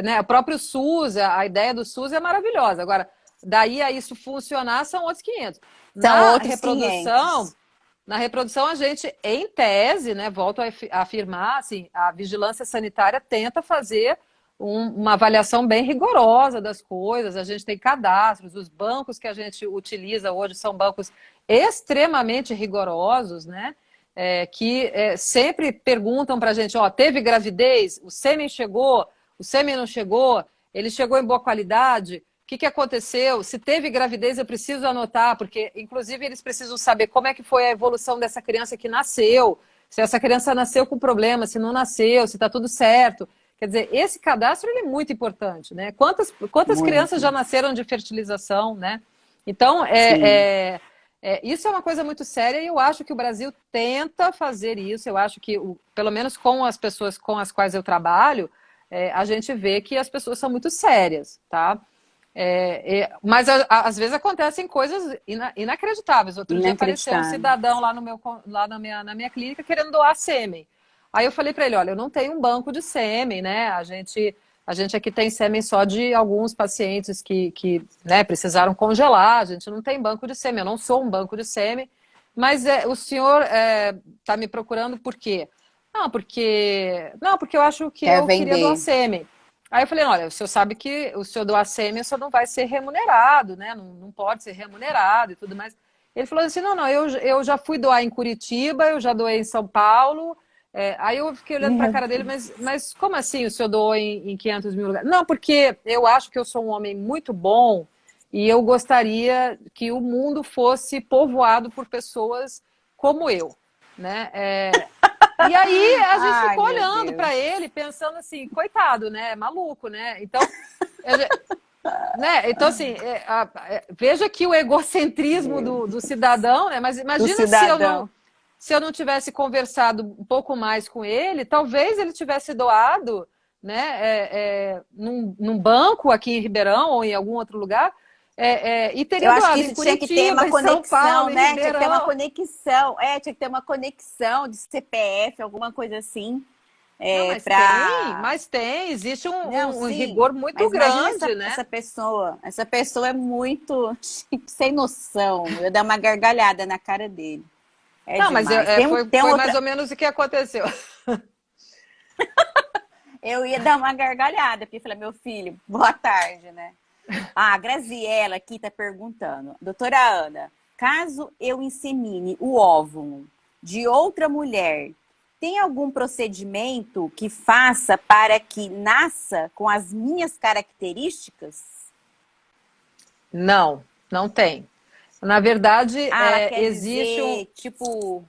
né? O próprio SUS, a ideia do SUS é maravilhosa. Agora, daí a isso funcionar são outros 500. São Na outros reprodução, 500. na reprodução, a gente, em tese, né, volto a afirmar, assim, a vigilância sanitária tenta fazer uma avaliação bem rigorosa das coisas, a gente tem cadastros, os bancos que a gente utiliza hoje são bancos extremamente rigorosos, né? Que sempre perguntam para a gente, ó, teve gravidez? O sêmen chegou? O sêmen não chegou? Ele chegou em boa qualidade? O que aconteceu? Se teve gravidez, eu preciso anotar, porque, inclusive, eles precisam saber como é que foi a evolução dessa criança que nasceu, se essa criança nasceu com problema, se não nasceu, se está tudo certo. Quer dizer, esse cadastro ele é muito importante, né? Quantas crianças já nasceram de fertilização, né? Então, isso é uma coisa muito séria e eu acho que o Brasil tenta fazer isso. Eu acho que, pelo menos com as pessoas com as quais eu trabalho, a gente vê que as pessoas são muito sérias, tá? Mas às vezes acontecem coisas inacreditáveis. Outro dia apareceu um cidadão lá na minha clínica querendo doar sêmen. Aí eu falei para ele, olha, eu não tenho um banco de sêmen, né? A gente aqui tem sêmen só de alguns pacientes que né, precisaram congelar, a gente não tem banco de sêmen, eu não sou um banco de sêmen, mas o senhor está me procurando por quê? Não, porque eu acho que eu queria doar sêmen. Aí eu falei, olha, o senhor sabe que o senhor doar sêmen, o senhor não vai ser remunerado, né? Não pode ser remunerado e tudo mais. Ele falou assim, não, eu já fui doar em Curitiba, eu já doei em São Paulo. Aí eu fiquei olhando para a cara dele, mas como assim o senhor doou em 500 mil lugares? Não, porque eu acho que eu sou um homem muito bom e eu gostaria que o mundo fosse povoado por pessoas como eu, né? E aí a gente ficou olhando para ele, pensando assim, coitado, né? Maluco, né? Então, né? Então assim, veja que o egocentrismo do cidadão, né? Mas imagina se eu não tivesse conversado um pouco mais com ele, talvez ele tivesse doado, né, num banco aqui em Ribeirão ou em algum outro lugar, e teria doado em Curitiba, tinha que ter uma conexão, São Paulo, né? Tinha que ter uma conexão, tinha que ter uma conexão de CPF, alguma coisa assim. Mas tem, existe um rigor muito grande, né? Essa pessoa é muito sem noção. Eu dei uma gargalhada na cara dele. Não, mas foi mais ou menos o que aconteceu. Eu ia dar uma gargalhada, porque falei, meu filho, boa tarde, né? A Graziella aqui tá perguntando, doutora Ana, caso eu insemine o óvulo de outra mulher, tem algum procedimento que faça para que nasça com as minhas características? Não tem. Na verdade, existe tipo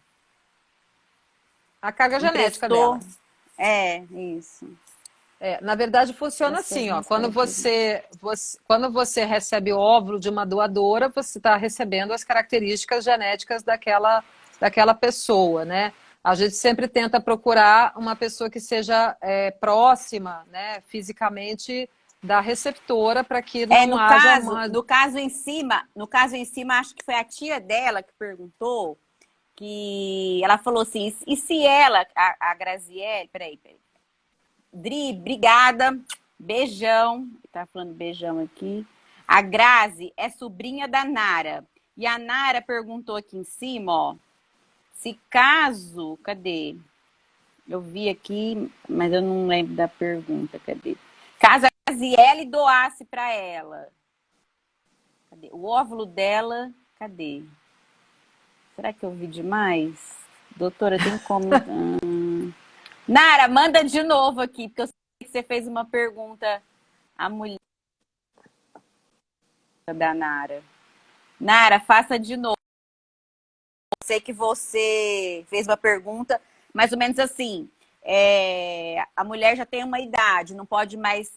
a carga genética dela. Isso. Na verdade, funciona assim, ó. Quando você recebe o óvulo de uma doadora, você está recebendo as características genéticas daquela pessoa, né? A gente sempre tenta procurar uma pessoa que seja próxima, né, fisicamente da receptora para que não haja no caso em cima, acho que foi a tia dela que perguntou, que ela falou assim, e se ela, a Graziele, peraí. Dri, obrigada, beijão, tá falando beijão aqui. A Grazi é sobrinha da Nara, e a Nara perguntou aqui em cima, ó, se caso, cadê? Eu vi aqui, mas eu não lembro da pergunta, cadê? Caso a Graziele doasse para ela. Cadê? O óvulo dela, cadê? Será que eu vi demais? Doutora, tem como... Nara, manda de novo aqui, porque eu sei que você fez uma pergunta à mulher da Nara. Nara, faça de novo. Eu sei que você fez uma pergunta, mais ou menos assim. a mulher já tem uma idade, não pode mais...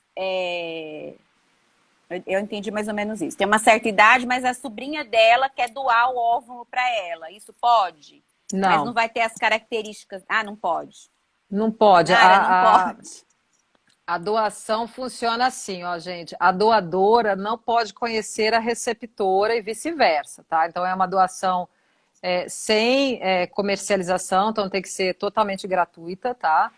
eu entendi mais ou menos isso. Tem uma certa idade, mas a sobrinha dela quer doar o óvulo para ela. Isso pode? Mas não Não, vai ter as características... Ah, não pode. não pode. Nara, não pode. A doação funciona assim, ó, gente. A doadora não pode conhecer a receptora e vice-versa, tá? Então é uma doação sem comercialização, então tem que ser totalmente gratuita, tá?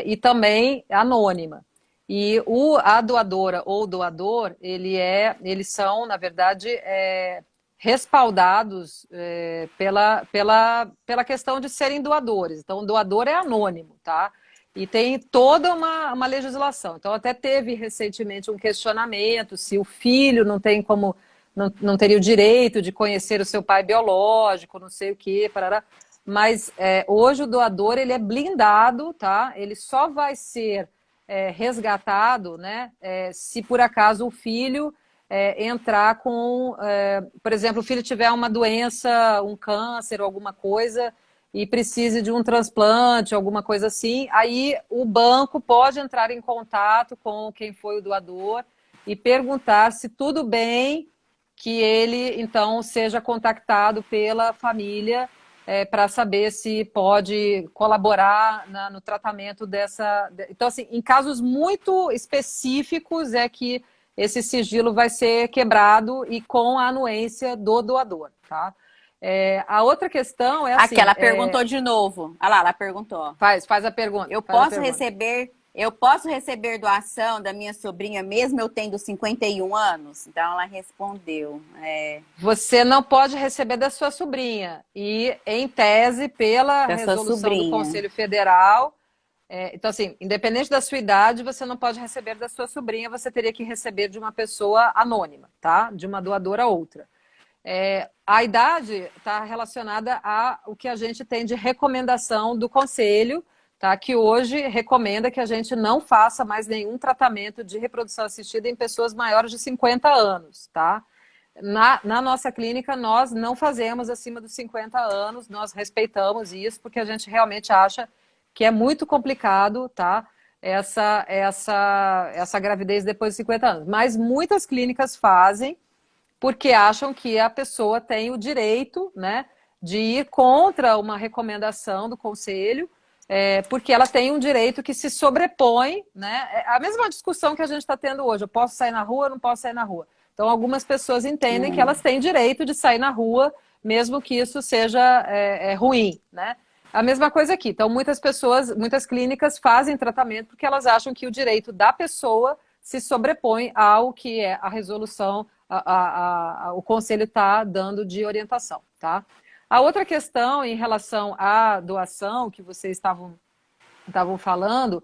E também anônima. E a doadora ou o doador, eles são, na verdade, respaldados pela questão de serem doadores. Então, o doador é anônimo, tá? E tem toda uma legislação. Então, até teve recentemente um questionamento se o filho não tem como, não teria o direito de conhecer o seu pai biológico, não sei o quê, parará. Mas hoje o doador ele é blindado, tá? Ele só vai ser resgatado, né? Se por acaso o filho entrar com, por exemplo, o filho tiver uma doença, um câncer ou alguma coisa e precise de um transplante, alguma coisa assim, aí o banco pode entrar em contato com quem foi o doador e perguntar se tudo bem que ele, então, seja contactado pela família para saber se pode colaborar no tratamento dessa... Então, assim, em casos muito específicos é que esse sigilo vai ser quebrado e com a anuência do doador, tá? A outra questão é assim... Aqui, ela perguntou de novo. Olha lá, ela perguntou. Faz a pergunta. Eu faz a posso pergunta. receber doação da minha sobrinha, mesmo eu tendo 51 anos? Então, ela respondeu. Você não pode receber da sua sobrinha. E, em tese, pela Da sua resolução do sobrinha. Conselho Federal... então, assim, independente da sua idade, você não pode receber da sua sobrinha, você teria que receber de uma pessoa anônima, tá? De uma doadora a outra. A idade está relacionada ao que a gente tem de recomendação do Conselho, tá? Que hoje recomenda que a gente não faça mais nenhum tratamento de reprodução assistida em pessoas maiores de 50 anos, tá? Na nossa clínica, nós não fazemos acima dos 50 anos, nós respeitamos isso, porque a gente realmente acha que é muito complicado, tá? Essa gravidez depois de 50 anos. Mas muitas clínicas fazem, porque acham que a pessoa tem o direito, né, de ir contra uma recomendação do conselho, porque ela tem um direito que se sobrepõe, né? É a mesma discussão que a gente está tendo hoje. Eu posso sair na rua ou não posso sair na rua? Então, algumas pessoas entendem que elas têm direito de sair na rua, mesmo que isso seja ruim, né? A mesma coisa aqui. Então, muitas clínicas fazem tratamento porque elas acham que o direito da pessoa se sobrepõe ao que é a resolução, o conselho está dando de orientação, tá? A outra questão em relação à doação que vocês estavam falando,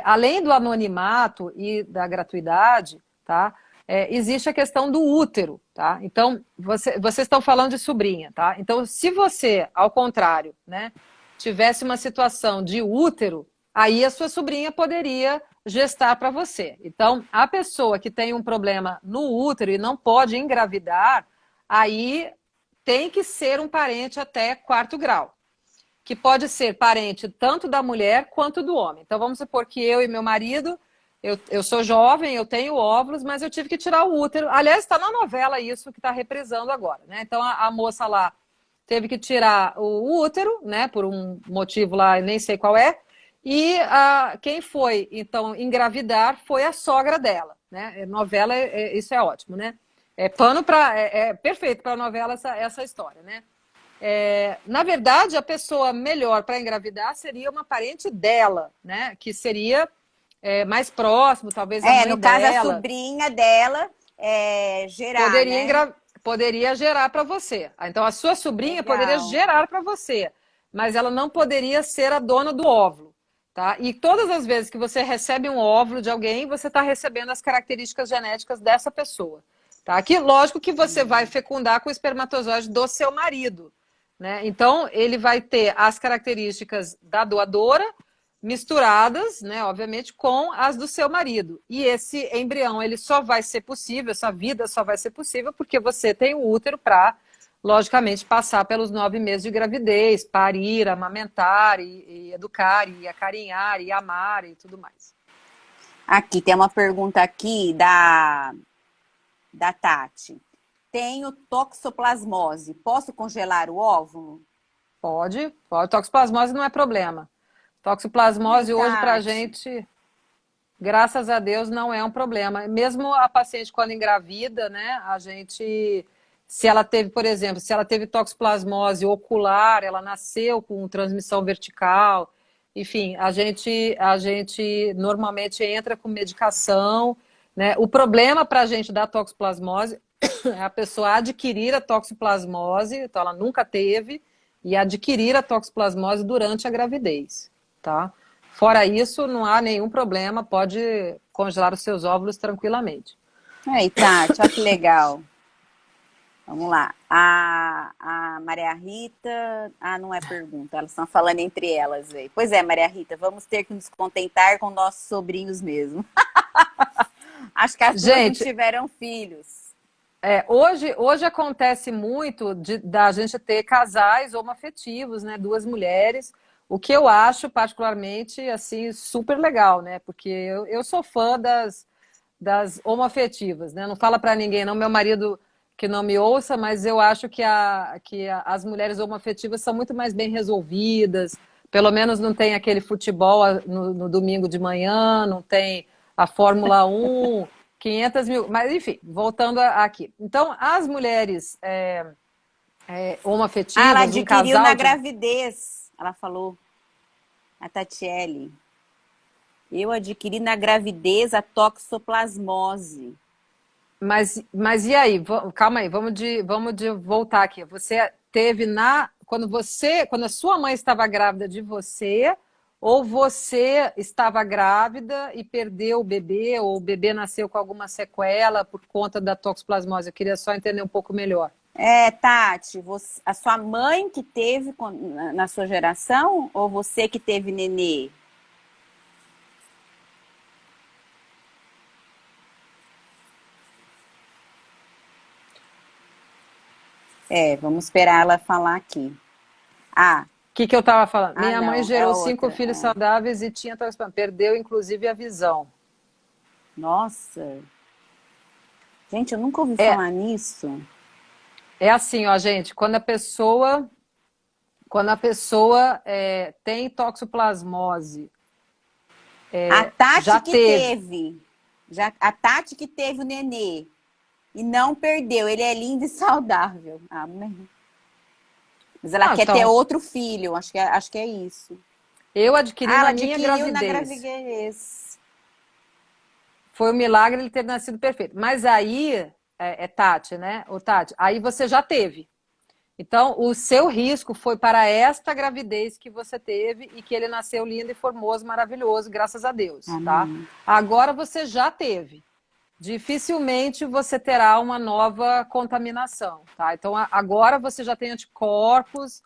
além do anonimato e da gratuidade, tá? Existe a questão do útero, tá? Então, vocês estão falando de sobrinha, tá? Então, se você, ao contrário, né, tivesse uma situação de útero, aí a sua sobrinha poderia gestar para você. Então, a pessoa que tem um problema no útero e não pode engravidar, aí tem que ser um parente até 4º grau, que pode ser parente tanto da mulher quanto do homem. Então, vamos supor que eu e meu marido, eu sou jovem, eu tenho óvulos, mas eu tive que tirar o útero. Aliás, está na novela isso que está reprisando agora, né? Então, a moça lá teve que tirar o útero, né, por um motivo lá, nem sei qual é, e quem foi, então, engravidar foi a sogra dela, né? Novela, isso é ótimo, né? É perfeito para a novela essa história, né? Na verdade, a pessoa melhor para engravidar seria uma parente dela, né? Que seria mais próximo, talvez a mãe no caso, dela. a sobrinha dela gerar, poderia gerar para você. Então, a sua sobrinha Legal. poderia gerar para você, mas ela não poderia ser a dona do óvulo, tá? E todas as vezes que você recebe um óvulo de alguém, você está recebendo as características genéticas dessa pessoa, tá? Aqui, lógico que você vai fecundar com o espermatozoide do seu marido, né? Então, ele vai ter as características da doadora misturadas, né, obviamente, com as do seu marido. E esse embrião, ele só vai ser possível, essa vida só vai ser possível porque você tem o útero para logicamente, passar pelos 9 meses de gravidez, parir, amamentar, e educar, e acarinhar, e amar, e tudo mais. Aqui, tem uma pergunta aqui da Tati. Tenho toxoplasmose. Posso congelar o óvulo? Pode. Toxoplasmose não é problema. Toxoplasmose hoje pra gente, graças a Deus, não é um problema. Mesmo a paciente quando engravida, né, a gente, se ela teve, por exemplo, se ela teve toxoplasmose ocular, ela nasceu com transmissão vertical, enfim, a gente normalmente entra com medicação, né? O problema para a gente da toxoplasmose é a pessoa adquirir a toxoplasmose, então ela nunca teve, e adquirir a toxoplasmose durante a gravidez, tá? Fora isso, não há nenhum problema, pode congelar os seus óvulos tranquilamente. Aí, Tati, olha que legal. Vamos lá. A Maria Rita... Ah, não é pergunta, elas estão falando entre elas aí. Pois é, Maria Rita, vamos ter que nos contentar com nossos sobrinhos mesmo. Acho que as duas não tiveram filhos. Hoje acontece muito da gente ter casais homoafetivos, né? 2 mulheres, o que eu acho particularmente assim, super legal, né? Porque eu sou fã das homoafetivas, né? Não fala para ninguém, não, meu marido que não me ouça, mas eu acho que as mulheres homoafetivas são muito mais bem resolvidas, pelo menos não tem aquele futebol no domingo de manhã, não tem a Fórmula 1, 500 mil... Mas, enfim, voltando aqui. Então, as mulheres homoafetivas... ela adquiriu na gravidez, ela falou, a Tatiele. Eu adquiri na gravidez a toxoplasmose. Mas e aí? Calma aí, vamos voltar aqui. Você teve quando a sua mãe estava grávida de você, ou você estava grávida e perdeu o bebê, ou o bebê nasceu com alguma sequela por conta da toxoplasmose? Eu queria só entender um pouco melhor. Tati, a sua mãe que teve na sua geração, ou você que teve nenê? Vamos esperar ela falar aqui. O que eu estava falando? Minha não, mãe gerou 5 filhos saudáveis e tinha toxoplasmose. Perdeu, inclusive, a visão. Nossa. Gente, eu nunca ouvi falar nisso. É assim, ó, gente, quando a pessoa tem toxoplasmose, a Tati que teve. A Tati que teve o nenê. E não perdeu, ele é lindo e saudável. Amém. Mas ela quer ter outro filho, acho que é isso. Eu adquiri na minha gravidez. Na gravidez. Foi um milagre ele ter nascido perfeito. Mas aí, Tati, né? Tati, aí você já teve. Então, o seu risco foi para esta gravidez que você teve e que ele nasceu lindo e formoso, maravilhoso, graças a Deus, tá? Agora você já teve. Dificilmente você terá uma nova contaminação, tá? Então, agora você já tem anticorpos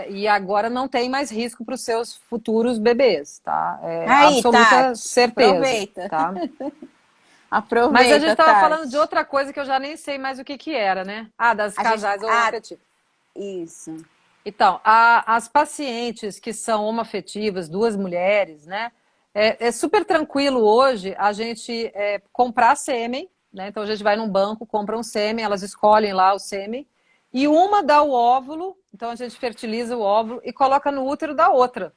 e agora não tem mais risco para os seus futuros bebês, tá? Absoluta Tati, certeza. Aproveita. Tá? Aproveita, mas a gente estava Tati. falando de outra coisa que eu já nem sei mais o que era, né? Das casais homoafetivos. Isso. Então, as pacientes que são homoafetivas, 2 mulheres, né? É super tranquilo hoje a gente comprar sêmen, né? Então a gente vai num banco, compra um sêmen, elas escolhem lá o sêmen, e uma dá o óvulo, então a gente fertiliza o óvulo e coloca no útero da outra.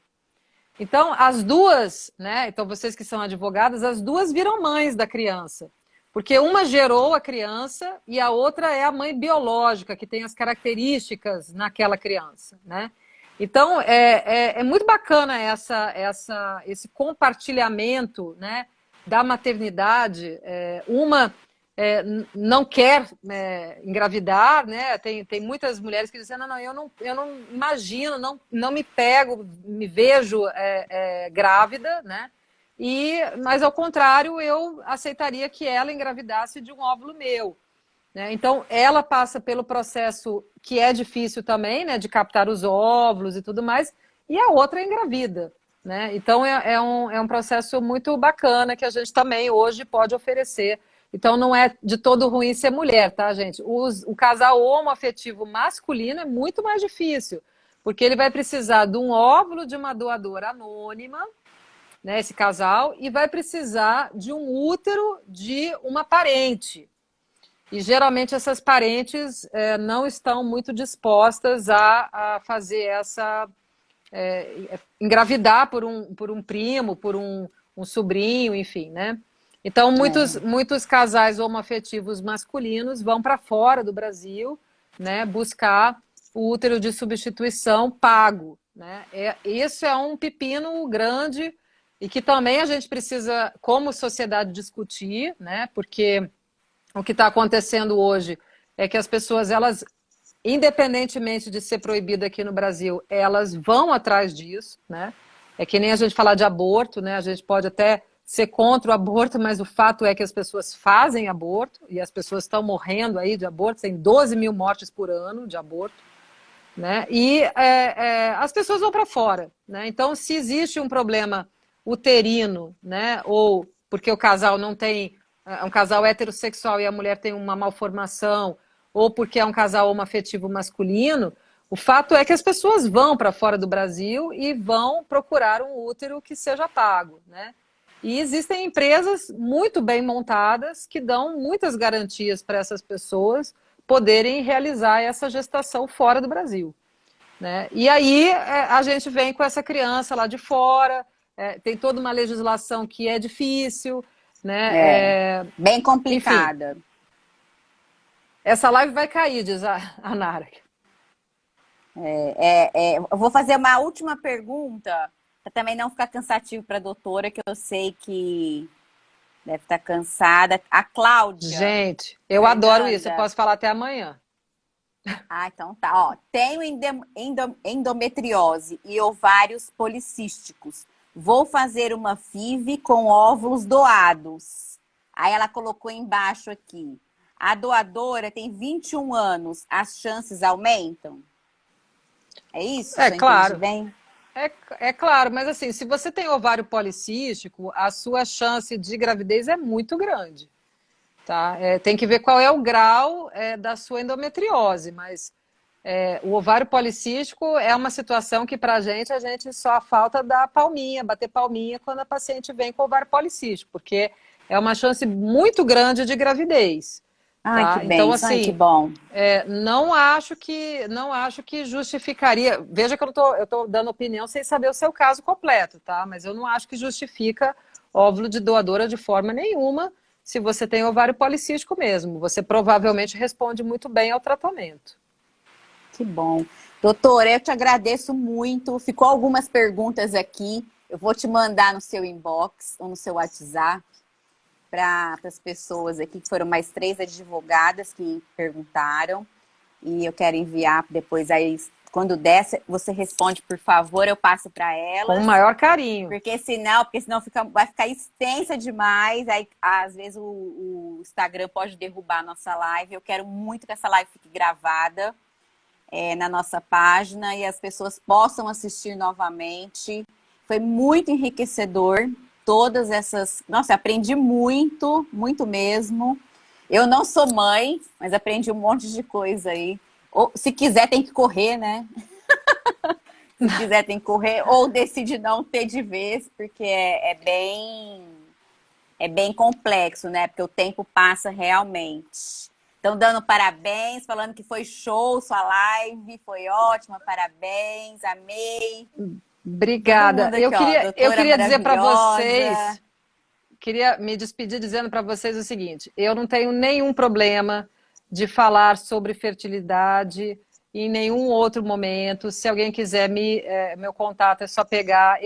Então, as duas, né? Então vocês que são advogadas, as duas viram mães da criança. Porque uma gerou a criança e a outra é a mãe biológica, que tem as características naquela criança, né? Então, é muito bacana esse compartilhamento, né, da maternidade. Uma não quer engravidar, né? Tem muitas mulheres que dizem, não, eu não imagino, não me pego, me vejo grávida, né? Mas, ao contrário, eu aceitaria que ela engravidasse de um óvulo meu. Né? Então, ela passa pelo processo que é difícil também, né, de captar os óvulos e tudo mais, e a outra é engravida. Né? Então, é um processo muito bacana que a gente também hoje pode oferecer Então não é de todo ruim ser mulher, tá, gente? O casal homoafetivo masculino é muito mais difícil, porque ele vai precisar de um óvulo de uma doadora anônima, né, esse casal, e vai precisar de um útero de uma parente. E geralmente essas parentes não estão muito dispostas a fazer essa... engravidar por um primo, por um sobrinho, enfim, né? Então, muitos casais homoafetivos masculinos vão para fora do Brasil, né, buscar o útero de substituição pago, né? Isso é um pepino grande e que também a gente precisa, como sociedade, discutir, né? Porque o que está acontecendo hoje é que as pessoas, elas, independentemente de ser proibido aqui no Brasil, elas vão atrás disso, né? É que nem a gente falar de aborto, né? A gente pode até ser contra o aborto, mas o fato é que as pessoas fazem aborto e as pessoas estão morrendo aí de aborto, tem 12 mil mortes por ano de aborto, né? E as pessoas vão para fora, né? Então, se existe um problema uterino, né? Ou porque o casal não tem, é um casal heterossexual e a mulher tem uma malformação, ou porque é um casal homoafetivo masculino, o fato é que as pessoas vão para fora do Brasil e vão procurar um útero que seja pago, né? E existem empresas muito bem montadas que dão muitas garantias para essas pessoas poderem realizar essa gestação fora do Brasil, né? E aí a gente vem com essa criança lá de fora, tem toda uma legislação que é difícil, né? Bem complicada. Enfim, essa live vai cair, diz a Nara. Eu vou fazer uma última pergunta, para também não ficar cansativo para a doutora, que eu sei que deve estar cansada. A Cláudia. Gente, eu adoro isso, eu posso falar até amanhã. Ah, então tá. Ó, tenho endometriose e ovários policísticos. Vou fazer uma FIV com óvulos doados. Aí ela colocou embaixo aqui. A doadora tem 21 anos. As chances aumentam? É isso? É claro. Bem? É claro, mas assim, se você tem ovário policístico, a sua chance de gravidez é muito grande. Tá? Tem que ver qual é o grau da sua endometriose, mas o ovário policístico é uma situação que para a gente só falta dar palminha, bater palminha quando a paciente vem com ovário policístico, porque é uma chance muito grande de gravidez. Ai, tá? que bem, então, assim, ai, que bom. Não acho que justificaria. Veja que eu estou dando opinião sem saber o seu caso completo, tá? Mas eu não acho que justifica óvulo de doadora de forma nenhuma. Se você tem ovário policístico mesmo, você provavelmente responde muito bem ao tratamento. Que bom. Doutora, eu te agradeço muito. Ficou algumas perguntas aqui. Eu vou te mandar no seu inbox ou no seu WhatsApp para as pessoas aqui, que foram mais 3 advogadas que perguntaram. E eu quero enviar depois aí. Quando der, você responde, por favor, eu passo para elas. Com o maior carinho. Porque senão vai ficar extensa demais. Aí, às vezes, o Instagram pode derrubar a nossa live. Eu quero muito que essa live fique gravada na nossa página e as pessoas possam assistir novamente. Foi muito enriquecedor. Todas essas... Nossa, aprendi muito, muito mesmo. Eu não sou mãe, mas aprendi um monte de coisa aí. Ou, se quiser, tem que correr, né? Se quiser, tem que correr. Ou decide não ter de vez, porque é bem complexo, né? Porque o tempo passa realmente. Estão dando parabéns, falando que foi show sua live, foi ótima, parabéns, amei. Obrigada. Aqui, eu queria dizer para vocês, queria me despedir dizendo para vocês o seguinte: eu não tenho nenhum problema de falar sobre fertilidade em nenhum outro momento. Se alguém quiser, meu contato é só pegar.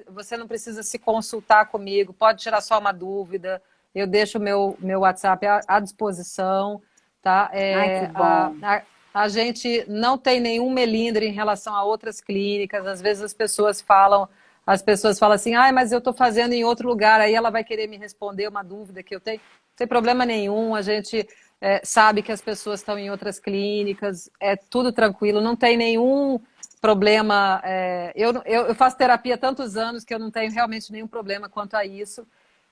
Você não precisa se consultar comigo, pode tirar só uma dúvida. Eu deixo o meu WhatsApp à disposição. Tá? Ai, que bom. A gente não tem nenhum melindre em relação a outras clínicas. Às vezes as pessoas falam assim, mas eu estou fazendo em outro lugar, aí ela vai querer me responder uma dúvida que eu tenho. Não tem problema nenhum, a gente sabe que as pessoas estão em outras clínicas, é tudo tranquilo, não tem nenhum problema. Eu faço terapia há tantos anos que eu não tenho realmente nenhum problema quanto a isso.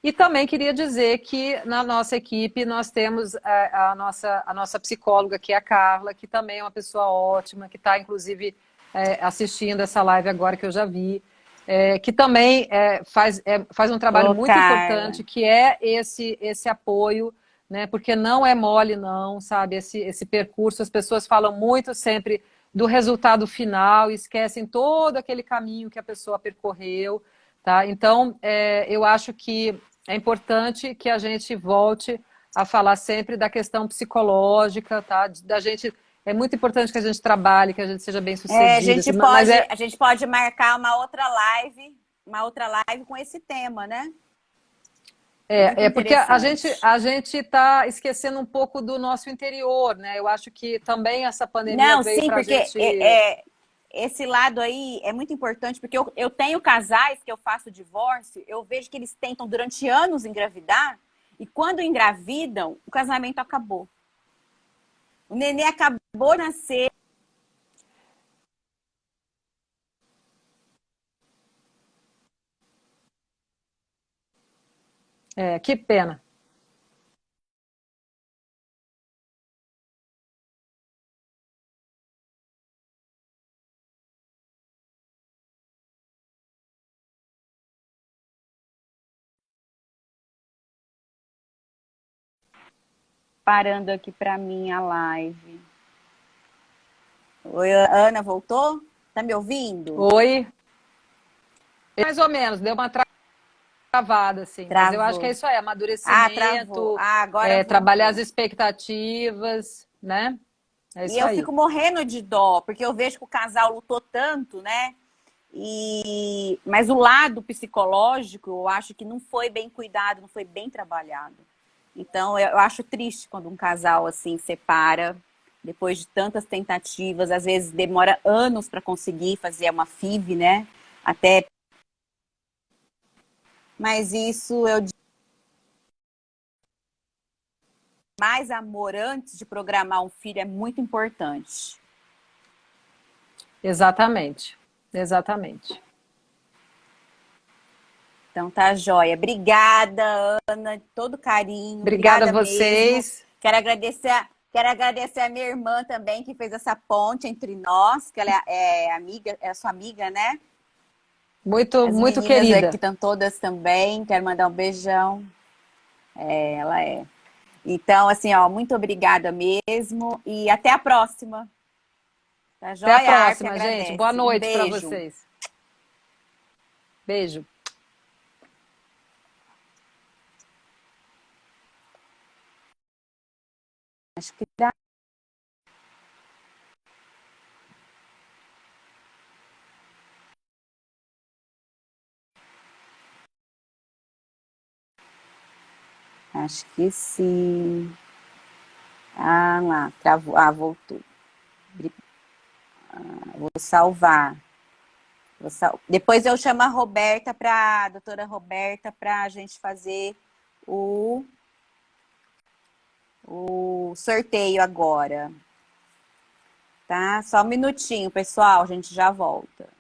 E também queria dizer que na nossa equipe nós temos a nossa psicóloga, que é a Carla, que também é uma pessoa ótima, que está, inclusive, assistindo essa live agora, que eu já vi, que também faz um trabalho muito importante, que é esse apoio, né? Porque não é mole, não, sabe? Esse percurso, as pessoas falam muito sempre do resultado final, esquecem todo aquele caminho que a pessoa percorreu, tá? Então, eu acho que é importante que a gente volte a falar sempre da questão psicológica, tá? Da gente, é muito importante que a gente trabalhe, que a gente seja bem sucedido. A gente pode marcar uma outra live com esse tema, né? Porque a gente está esquecendo um pouco do nosso interior, né? Eu acho que também essa pandemia veio para a gente... Esse lado aí é muito importante, porque eu tenho casais que eu faço divórcio, eu vejo que eles tentam durante anos engravidar, e quando engravidam, o casamento acabou. O nenê acabou de nascer. Que pena. Parando aqui para mim a live. Oi, Ana, voltou? Tá me ouvindo? Oi. Mais ou menos, deu uma travada, assim. Travou. Mas eu acho que é isso aí, amadurecimento, agora trabalhar as expectativas, né? É isso e eu aí. fico morrendo de dó, porque eu vejo que o casal lutou tanto, né? Mas o lado psicológico, eu acho que não foi bem cuidado, não foi bem trabalhado. Então, eu acho triste quando um casal assim separa, depois de tantas tentativas, às vezes demora anos para conseguir fazer uma FIV, né? Até. Mas isso eu digo, mais amor antes de programar um filho é muito importante. Exatamente. Exatamente. Então tá joia. Obrigada, Ana, de todo carinho. Obrigada a vocês. Mesmo. Quero agradecer a minha irmã também, que fez essa ponte entre nós, que ela é amiga, é sua amiga, né? Muito, As muito meninas querida. aqui estão todas também. Quero mandar um beijão. Ela é. Então, assim, ó, muito obrigada mesmo. E até a próxima. Tá joia? Até a próxima, gente. Boa noite para vocês. Beijo. Acho que dá. Acho que sim. Ah, lá, travou. Ah, voltou. Vou salvar. Depois eu chamo a doutora Roberta, para a gente fazer o sorteio agora. Tá? Só um minutinho, pessoal, a gente já volta.